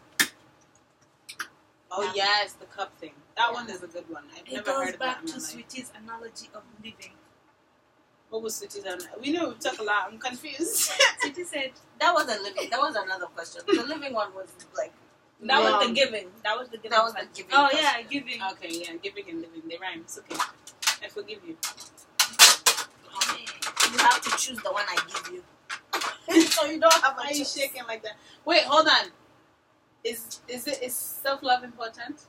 Oh yes, the cup thing. That one is a good one. I've never heard of that. It goes back to Sweetie's analogy of living. What was Sweetie's analogy? We know we talk a lot. I'm confused. Sweetie said that wasn't living. That was another question. The living one was like that was the giving. That was the giving. Oh question. Yeah, giving. Okay, yeah, giving and living. They rhyme. It's okay. I forgive you. You have to choose the one I give you. So you don't have. Why are you shaking like that? Wait, hold on. Is self-love important?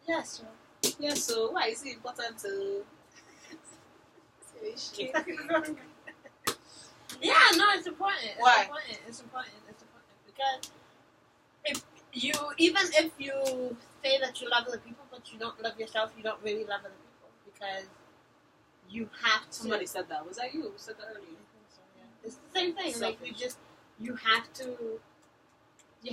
Yes. Yes. So why is it important to? Yeah, no, it's important. Why? It's important because even if you say that you love other people, but you don't love yourself, you don't really love other people because you have to. Somebody said that. Was that you? Who said that earlier? I think so, yeah. It's the same thing. Like you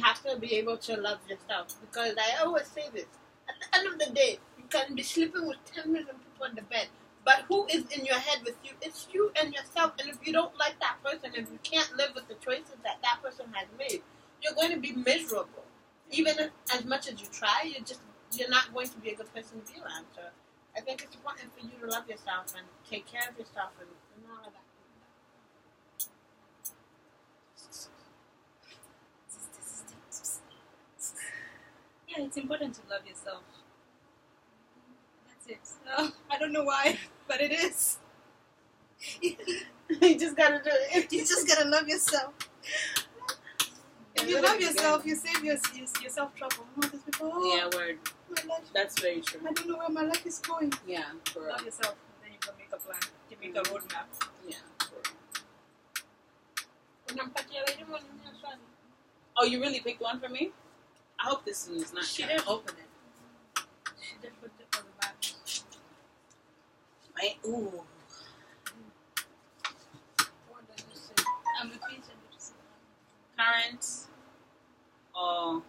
have to be able to love yourself because I always say this. At the end of the day, you can be sleeping with 10 million people in the bed, but who is in your head with you? It's you and yourself. And if you don't like that person, if you can't live with the choices that person has made, you're going to be miserable. Even if, as much as you try, you're not going to be a good person to be around. So I think it's important for you to love yourself and take care of yourself and all of that. Yeah, it's important to love yourself. That's it. I don't know why, but it is. You just gotta do it. You just gotta love yourself. If you love yourself, you save yourself trouble. These people, yeah, word. My life. That's very true. I don't know where my life is going. Yeah, for real. Love yourself, and then you can make a plan. You make a roadmap. Yeah. Unampatia wewe mwenye swali. Oh, you really picked one for me? I hope this one is not. She did. Open it. She did put it on the back. Ooh. What does it say? I'm repeating it. Current or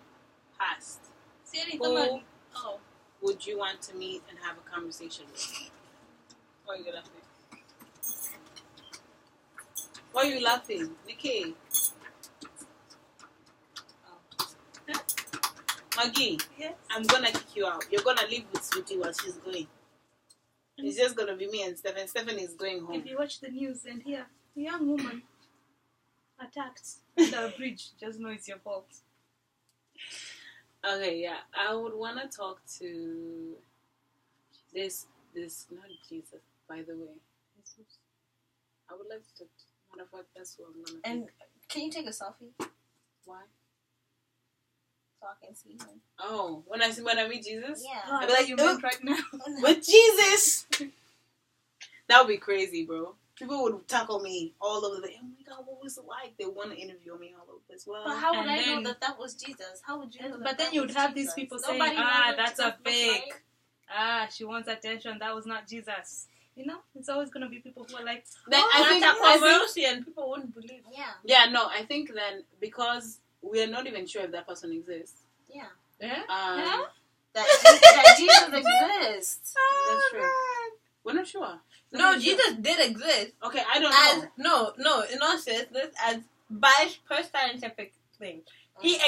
past? Who would you want to meet and have a conversation with? Why are you laughing? Why are you laughing? Nikki? Maggie, Yes. I'm gonna kick you out. You're gonna live with Sweetie while she's going. It's just gonna be me and Stephen. Stephen is going home. If you watch the news and hear a young woman attacked under a bridge, just know it's your fault. Okay, yeah. I would wanna talk to this not Jesus, by the way. Jesus. I would like to talk to matter of fact, that's what I'm gonna And can you take a selfie? Why? So I can see him. Oh, when I meet Jesus? Yeah. Oh, I'd be like, you meant right now. with Jesus! That would be crazy, bro. People would tackle me all over the. Oh my God, what was it like? They want to interview me all over as well. But how would And I then- know that was Jesus? How would you know But that then you would was have Jesus? these people Nobody saying, knows what that's a Jesus looks fake. like. She wants attention. That was not Jesus. You know, it's always gonna be people who are like, Then I think controversy and people wouldn't believe. Yeah. yeah, no, I think then because we are not even sure if that person exists. Yeah. Yeah? That Jesus exists. That's true. We're not sure. No, Jesus did exist. Okay, I don't know. No, in all seriousness, as by per scientific thing. He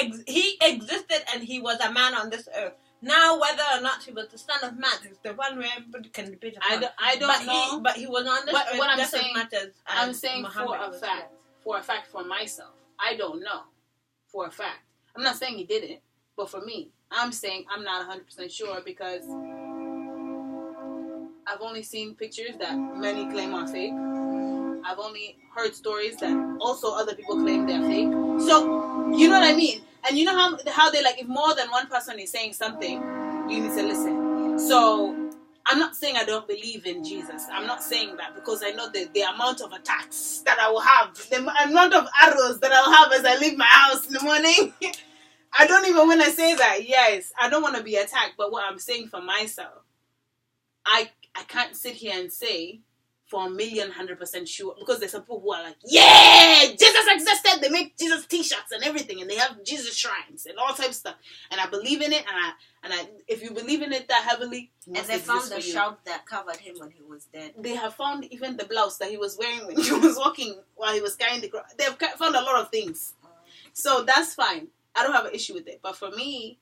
existed and he was a man on this earth. Now, whether or not he was the son of man is the one where everybody can debate upon. I don't know. But he was on this earth what I'm just saying, as much as I'm saying Muhammad for a was fact. there. For a fact for myself. I don't know. For a fact. I'm not saying he did it, but for me, I'm saying I'm not 100% sure because I've only seen pictures that many claim are fake. I've only heard stories that also other people claim they're fake. So, you know what I mean? And you know how they like, if more than one person is saying something, you need to listen. So, I'm not saying I don't believe in Jesus. I'm not saying that because I know the amount of attacks that I will have, the amount of arrows that I'll have as I leave my house in the morning. I don't even want to say that. Yes, I don't want to be attacked. But what I'm saying for myself, I can't sit here and say for 1,100% sure because there's some people who are like, yeah, Jesus existed. They make Jesus t-shirts and everything, and they have Jesus shrines and all types of stuff. And I believe in it, and I if you believe in it that heavily, and they found the shroud that covered him when he was dead. They have found even the blouse that he was wearing when he was walking while he was carrying the cross. They've found a lot of things, so that's fine. I don't have an issue with it. But for me,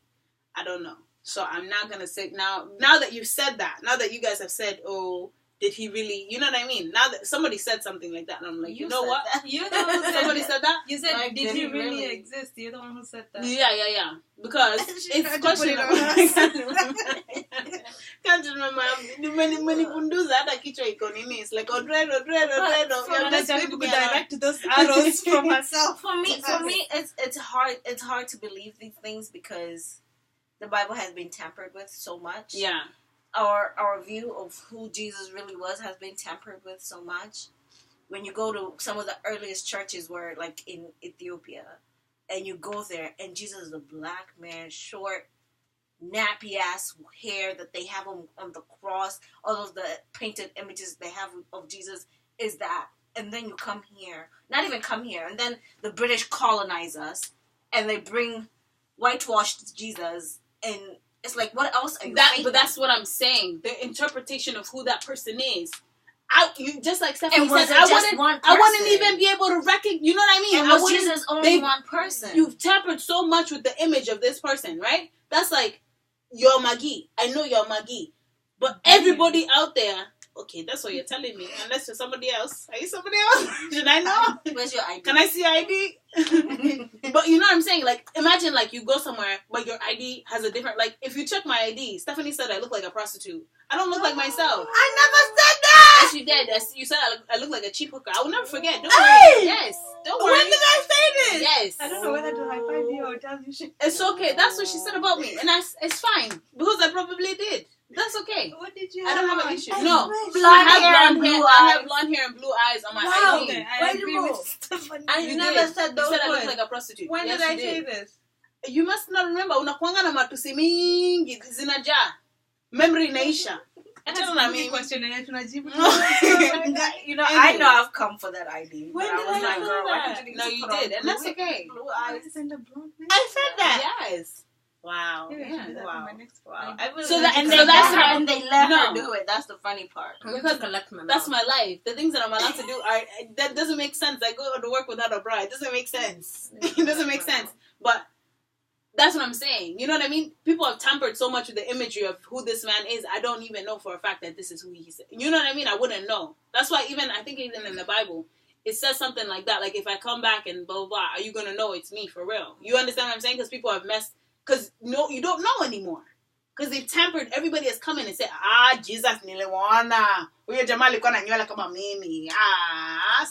I don't know. So I'm not gonna say now that you've said that, now that you guys have said, oh, did he really? You know what I mean? Now that somebody said something like that, and I'm like, you know what? You're the one who said Somebody said that. You said, like, did he really exist? You're the one who said that. Yeah. Because it's questionable. Can't remember. Many punduza hata kichwa iko nini? It's like odredo. I'm just trying to direct those arrows from myself. For me, it's hard to believe these things because the Bible has been tampered with so much. Yeah. Our view of who Jesus really was has been tampered with so much. When you go to some of the earliest churches where, like in Ethiopia, and you go there, and Jesus is a black man, short, nappy ass hair that they have on the cross, all of the painted images they have of Jesus is that. And then you come here, not even come here, and then the British colonize us, and they bring whitewashed Jesus, and it's like, what else are you saying? But that's what I'm saying. The interpretation of who that person is. Just like Stephanie said, I wouldn't even be able to recognize. You know what I mean? And was Jesus only one person? You've tampered so much with the image of this person, right? That's like, you're Maggie. I know you're Maggie. But everybody out there, okay, that's what you're telling me. Unless you're somebody else. Are you somebody else? Should I know? Where's your ID? Can I see your ID? But you know what I'm saying? Like, imagine, like, you go somewhere, but your ID has a different... Like, if you check my ID, Stephanie said I look like a prostitute. I don't look like myself. I never said that! Yes, you did. You said I look like a cheap hooker. I will never forget. Don't worry. Yes. Don't worry. When did I say this? Yes. I don't know whether to high five you or tell you shit. It's okay. That's what she said about me. And it's fine. Because I probably did. That's okay. What did you I don't have an issue. I No. wish. I have Blonde blonde hair. hair, I have blonde hair and blue eyes on my Wow. ID. Okay, I Wait agree a with minute. Stephanie. I You never did. said those You said I words. look like a prostitute. When Yes, did I you say did. this? You must not remember. Unakuanga na matusi mingi zinajaa. Memory inaisha. Achana na mimi. Question and tunajibu. You know, I know I've come for that ID. When but did I was I like, say girl, why that? did you No, you did. And that's okay. Blue eyes. I said that. Yes. Wow. Yeah. Wow. Wow. I really So that- And so they that's let her, how- and they let No. her do it. That's the funny part. Because that's my life. The things that I'm allowed to do are that doesn't make sense. I go to work without a bra. It doesn't make sense. It doesn't make sense. But that's what I'm saying. You know what I mean? People have tampered so much with the imagery of who this man is. I don't even know for a fact that this is who he is. You know what I mean? I wouldn't know. That's why I think even in the Bible, it says something like that. Like, if I come back and blah, blah, blah, are you going to know it's me for real? You understand what I'm saying? Because people have messed... Because no, you don't know anymore. Because they've tampered. Everybody has come in and said, Jesus niliwana. Huyo jamaa alikuwa na nywele kama mimi.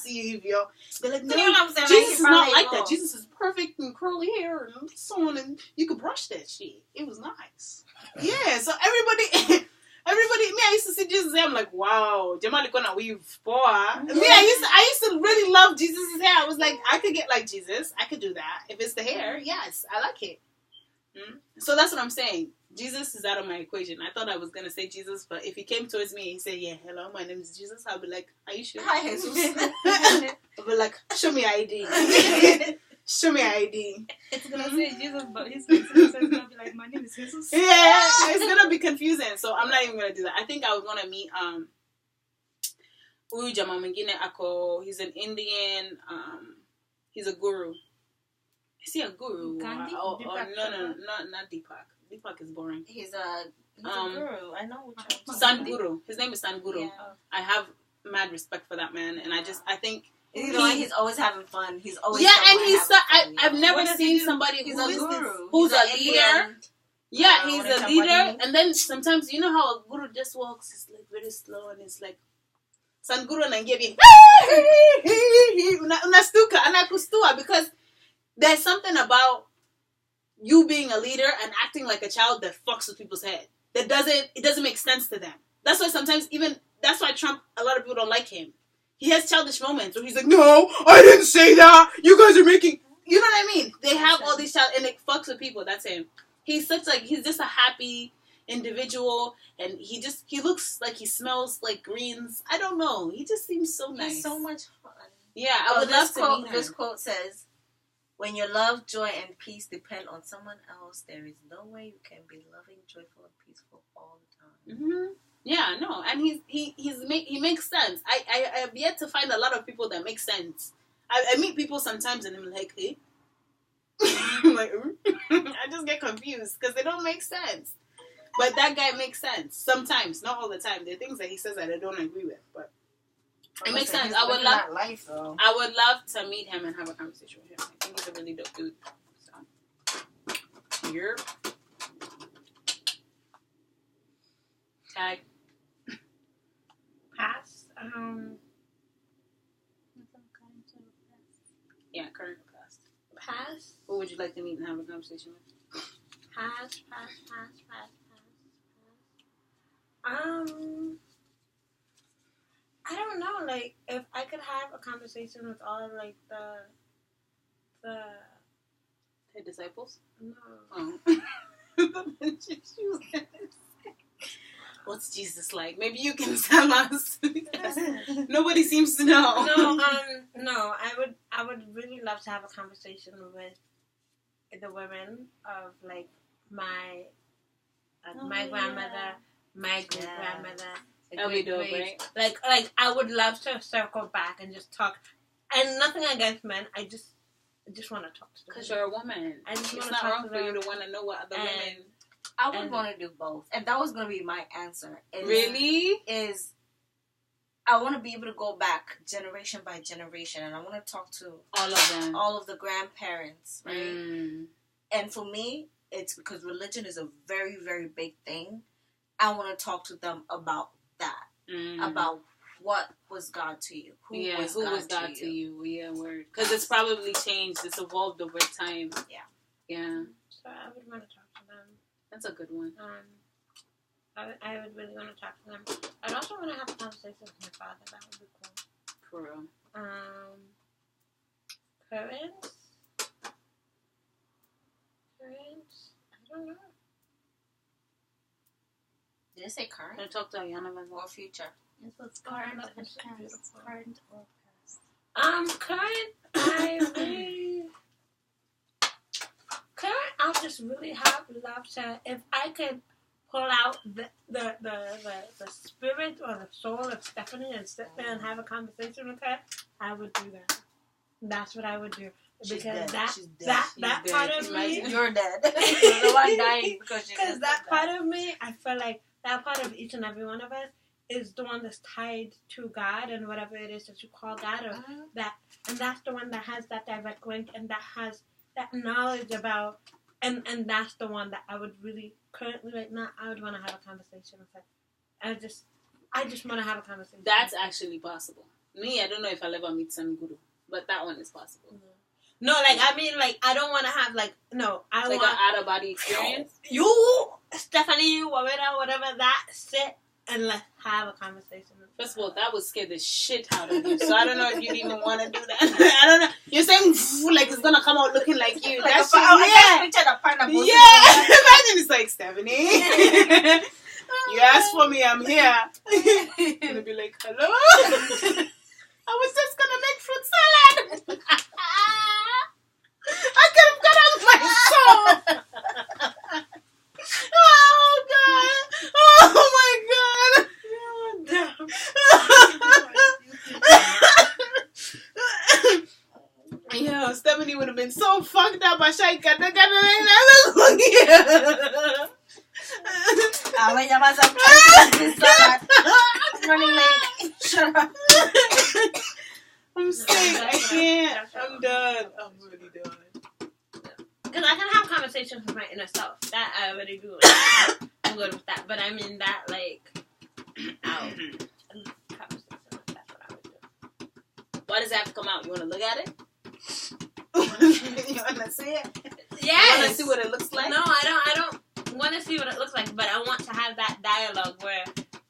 Si hivyo. They're like, no, You know what I'm saying? Jesus Like, is not you like know. that. Jesus is perfect and curly hair and so on, and you could brush that shit. It was nice. Yeah, so everybody, me, I used to see Jesus' hair. I'm like, wow, jamaa alikuwa na weave poa. Me, I used to really love Jesus' hair. I was like, I could get like Jesus. I could do that. If it's the hair, yes, I like it. So that's what I'm saying. Jesus is out of my equation. I thought I was going to say Jesus, but if he came towards me and he said, yeah, hello, my name is Jesus, I'll be like, are you sure? Hi, Jesus. I'll be like, show me ID. Show me ID. It's gonna say Jesus, but his face is gonna be like, my name is Jesus. Yeah, it's going to be confusing. So I'm not even going to do that. I think I was going to meet huyu jamaa mwingine ako, he's an Indian, he's a guru. Is he a guru? Gandhi? No, not Deepak. Deepak is boring. He's a guru. I know which one. Sadhguru. His name is Sadhguru. Yeah. I have mad respect for that man, and I think you know, he's always having fun. He's always I've never seen somebody he's who's a guru. who's He's a leader. Yeah, he's a leader, and then sometimes you know how a guru just walks, it's like very slow, and it's like Sadhguru anaingia bi unastuka anakustua, because there's something about you being a leader and acting like a child that fucks with people's head. It doesn't make sense to them. That's why sometimes that's why Trump, a lot of people don't like him. He has childish moments where he's like, no, I didn't say that. You guys are making, you know what I mean? They have all these and it fucks with people. That's him. He's just a happy individual, and he looks like he smells like greens. I don't know. He just seems so nice. He's so much fun. Yeah, I would love to meet him. This quote says, when your love, joy, and peace depend on someone else, there is no way you can be loving, joyful, and peaceful all the time. Mm-hmm. Yeah, no, and he makes sense. I have yet to find a lot of people that make sense. I meet people sometimes and I'm like, hey, I'm like, I just get confused because they don't make sense. But that guy makes sense sometimes, not all the time. There are things that he says that I don't agree with, but it makes sense. I would love to meet him and have a conversation with him. I think he's a really dope dude. So, here. Tag. Pass. Yeah, current or past. Pass. Who would you like to meet and have a conversation with? Pass. I don't know. Like, if I could have a conversation with all like the disciples? No. Oh. What's Jesus like? Maybe you can tell us. Nobody seems to know. No. I would really love to have a conversation with the women of like my grandmother, my great grandmother. That'll be dope, right? Like I would love to circle back and just talk. And nothing against men. I just want to talk to them. Because you're a woman. It's not wrong for you to want to know what other women. I would want to do both, and that was going to be my answer. Really? I want to be able to go back generation by generation, and I want to talk to all of them, all of the grandparents, right? And for me, it's because religion is a very, very big thing. I want to talk to them about that, about what was God to you, who was God to you. Yeah, word. Because it's probably changed, it's evolved over time. Yeah. So I would want to talk to them. That's a good one. I would really want to talk to them. I'd also want to have a conversation with my father. That would be cool. For real. Parents? I don't know. Did it say current? Can I talk to Ayana or future? Yes, it's current or past. Current or past. Current, I just really love to, if I could pull out the spirit or the soul of Stephanie and sit there and have a conversation with her, I would do that. That's what I would do. Because that part of me, you're dead. You're the one dying because that part of me, I feel like that part of each and every one of us is the one that's tied to God and whatever it is that you call God, or that, and that's the one that has that direct link and that has that knowledge about, and that's the one that I would really currently right now. I would want to have a conversation with her. I just want to have a conversation. That's actually possible. Me, I don't know if I'll ever meet some guru, but that one is possible. Mm-hmm. No, like, I mean, like, I don't want to have, like, no, I like want... an out-of-body experience? You, Stephanie, whatever that, sit and let's have a conversation. First of all, that would scare the shit out of you, so I don't know if you'd even want to do that. I don't know. You're saying, like, it's going to come out looking like you. Like That's pineapple. Yeah, imagine it's like, Stephanie, you asked for me, I'm here. You're going to be like, hello? I was just going to make fruit salad. I could have got out my soul. Oh, God. Oh, my God. Yo, Stephanie would have been so fucked up. Running late. Shut up. I'm sick. I can't. I'm done. I'm really done. Because I can have conversations with my inner self. That I already do. Like, I'm good with that. But I mean that, like, conversation. That's what I would do. Why does it have to come out? You want to look at it? You want to see it? Yes. You want to see what it looks like? No, I don't want to see what it looks like. But I want to have that dialogue where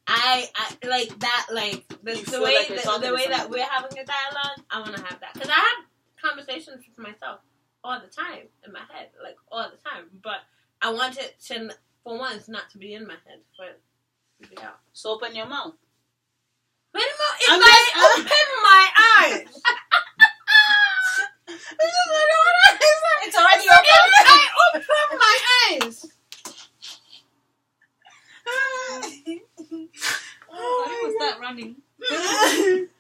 I like that, like the way that we're having a dialogue. I want to have that because I have conversations with myself all the time in my head, like all the time. But I want it to, for once, not to be in my head, for it to be out. So open your mouth. Open my eyes. It's already open. I open my eyes. Why was that running?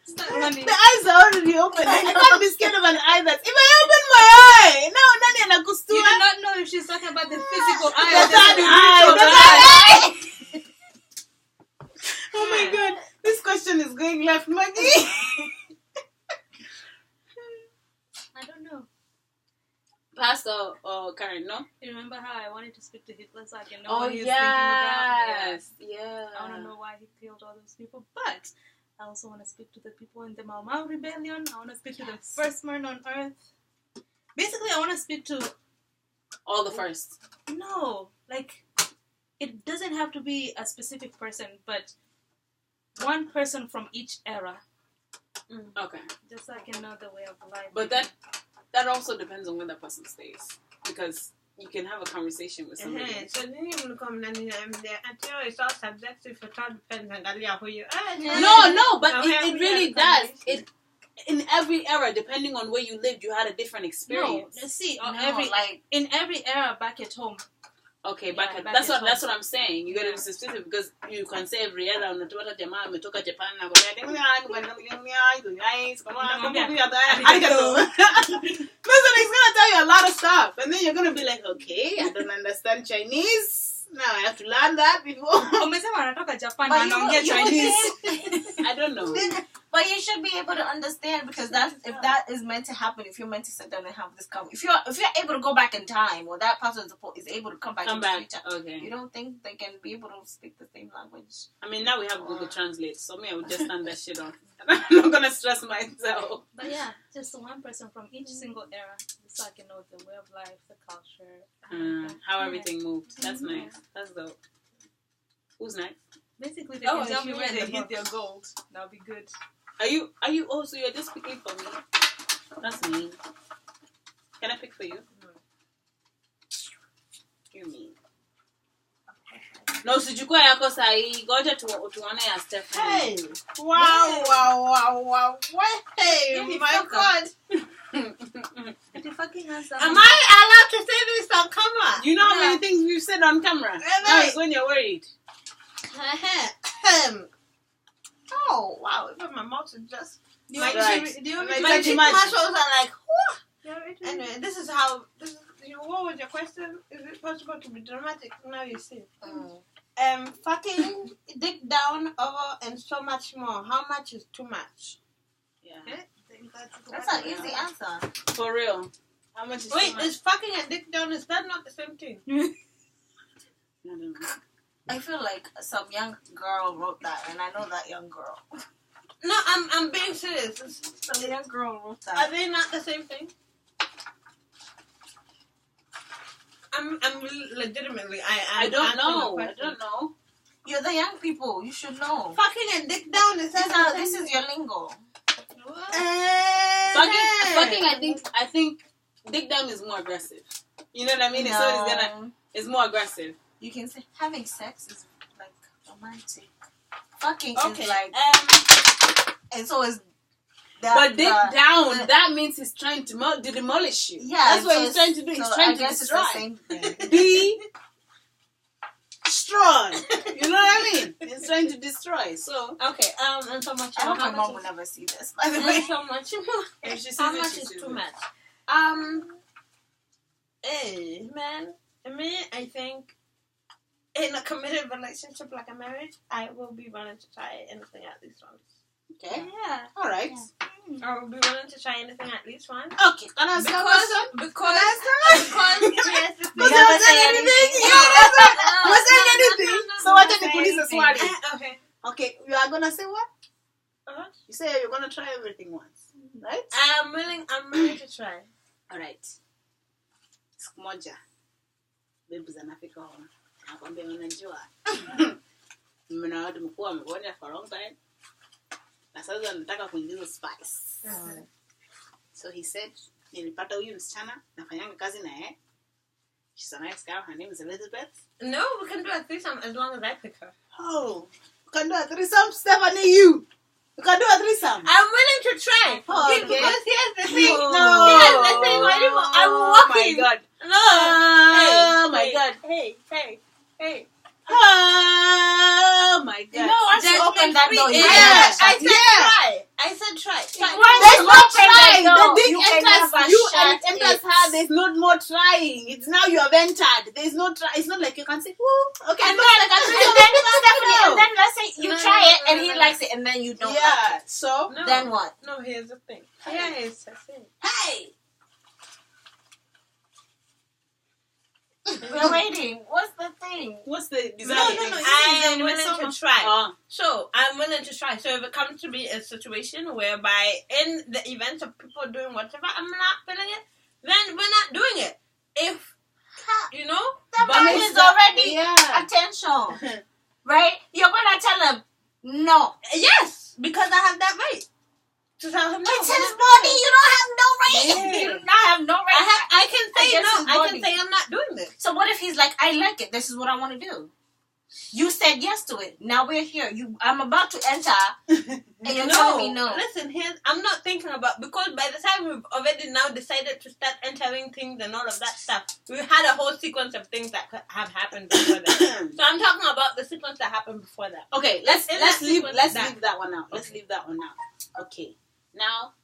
Start running. The eyes are already open. I can't be scared of an eye that's... If I open my eye, no, nani anakustua. You do not know if she's talking about the physical eye. The eye. Oh my God, this question is going left, Maggie. I don't know. Pastor or Karen, no? You remember how I wanted to speak to Hitler so I can know what he was thinking about? Yes. Yeah. I want to know why he killed all those people. But I also want to speak to the people in the Mau Mau rebellion. I want to speak to the first man on earth. Basically, I want to speak to... all the first. No. Like, it doesn't have to be a specific person, but one person from each era. Okay. Just so I can know the way of life. But that also depends on where that person stays. Because you can have a conversation with somebody. So then you will come and it's all subjective. It all depends on who you are. No, but it really does. In every era, depending on where you lived, you had a different experience. No, see, in every era back at home. Okay, that's what I'm saying. You gotta be specific because you can say every era unatoka jamaa ametoka Japan na Listen, he's gonna tell you a lot of stuff, and then you're gonna be like, okay, I don't understand Chinese. Now I have to learn that before. Umesema anatoka Japan and anaongea Chinese. I don't know. But you should be able to understand because if that is meant to happen, if you're meant to sit down and have this conversation, if you're able to go back in time, or that person is able to come back in the future, okay. You don't think they can be able to speak the same language? I mean, now we have Google Translate, so me, I would just turn that shit on. I'm not gonna stress myself. But yeah, just one person from each single era, so I can know the way of life, the culture, how everything moved. That's nice. That's dope. Who's next? Basically, they can tell me where they hit their gold. That'll be good. Are you? Oh, so you're just picking for me? That's mean. Can I pick for you? You mean? No, sichukua yako sahi. Goja tuone ya Stephanie. Hey! Wow. Hey, my God. Am I allowed to say this on camera? You know how many things we've said on camera? Now is when you're worried. Oh, wow. Even my mouth is just... My teeth muscles are like, whoo! Anyway, this is what was your question? Is it possible to be dramatic? Now you see. Fucking dig down, over, and so much more. How much is too much? Yeah. That's an easy answer. For real. How much is too much? Is fucking and dig down, is that not the same thing? I don't know. I feel like some young girl wrote that, and I know that young girl. No, I'm being serious. Some young girl wrote that. Are they not the same thing? I'm legitimately. I don't know. You're the young people. You should know. Fucking and dig down is this is your lingo. Fucking. I think dig down is more aggressive. You know what I mean? No. So it's more aggressive. You can say having sex is like romantic. Fucking okay. Is like and so is that. But dig down, that means he's trying to demolish you. Yeah, that's what he's trying to do. He's trying to destroy. It's the same thing. Be strong. You know what I mean? He's trying to destroy. So okay. And so much. I hope my mom will never see this. By the way, so much. If she sees How it, much she is sees too it. much? Hey, man. Me, I think in a committed relationship like a marriage, I will be willing to try anything at least once. Okay. Yeah. All right. Yeah. I will be willing to try anything at least once. Okay. Can I ask you a question? Because yes, Never say anything. Never say anything. So what the police is swallowing? Okay. Okay. You are gonna say what? Uh-huh. You say you're gonna try everything once, right? I'm willing to try. All right. Siku moja babu zanafika home. Nakwambia unajua. Mna watu mkuu wamegoja for a long time. Na sasa nataka kuingiza spice. So he said, nilipata huyu msichana nafanyanga kazi na yeye. She's a nice girl. Her name is Elizabeth. No, we can do a threesome as long as I pick her. Oh, we can do a threesome, Stephanie. You can do a threesome. I'm willing to try. Oh, okay. Because here's the thing. No. Here's the thing. I'm walking. Oh my God. No. Oh my God. Hey. Oh my God. You know, once you open that door, you I said try. There's no trying. The dick you enters you and it enters her. There's no more trying. It's now you have entered. There's no try. It's not like you can say, woo. Okay. And then let's say you try it and he likes it and then you don't like it. So then what? No, here's the thing. Here's the thing. Hey. We're waiting. What's the thing? What's the design? No. I am willing to try. So I'm willing to try. So if it comes to be a situation whereby in the event of people doing whatever, I'm not feeling it, then we're not doing it. If, you know? The man is already attention. Right? You're going to tell him no. Yes, because I have that right. To tell him no. It's his body. You don't have no right. Yeah. You do not have no right. I can say no. I can body. say I'm not doing this. So what if he's like, I like it. This is what I want to do. You said yes to it. Now we're here. I'm about to enter, and you're telling me no. Listen, I'm not thinking about, because by the time we've already now decided to start entering things and all of that stuff, we've had a whole sequence of things that have happened before that. So I'm talking about the sequence that happened before that. Okay, let's leave that one out. Let's leave that one out. Okay. Now,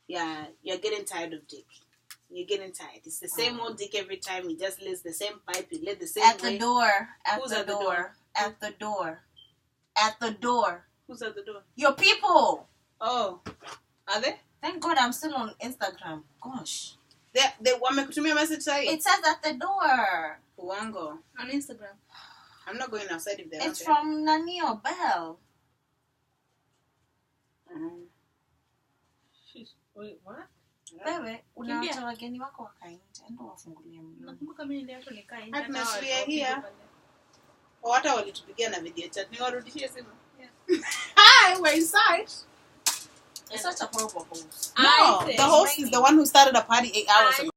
you're getting tired of dick. You're getting tired. It's the same old dick every time. He just lays the same pipe. He lays the same At way. the door. Who's at the door? At the door. At the door. Who's at the door? Your people. Oh. Are they? Thank God I'm still on Instagram. Gosh. They want me to me a message say. It says at the door. Wango. On Instagram. I'm not going outside if they're It's from Nani or Belle. Wait, what? Wewe unaacha wageni wako wakae nje, ndo wafungulie mlango. Nakumbuka mimi niliacha nikae nje. Atmosphere here. Hata walitupigia na video chat. Niwarudishie simu. Hi, we're inside. It's such a horrible host. No, the host is the one who started a party 8 hours ago.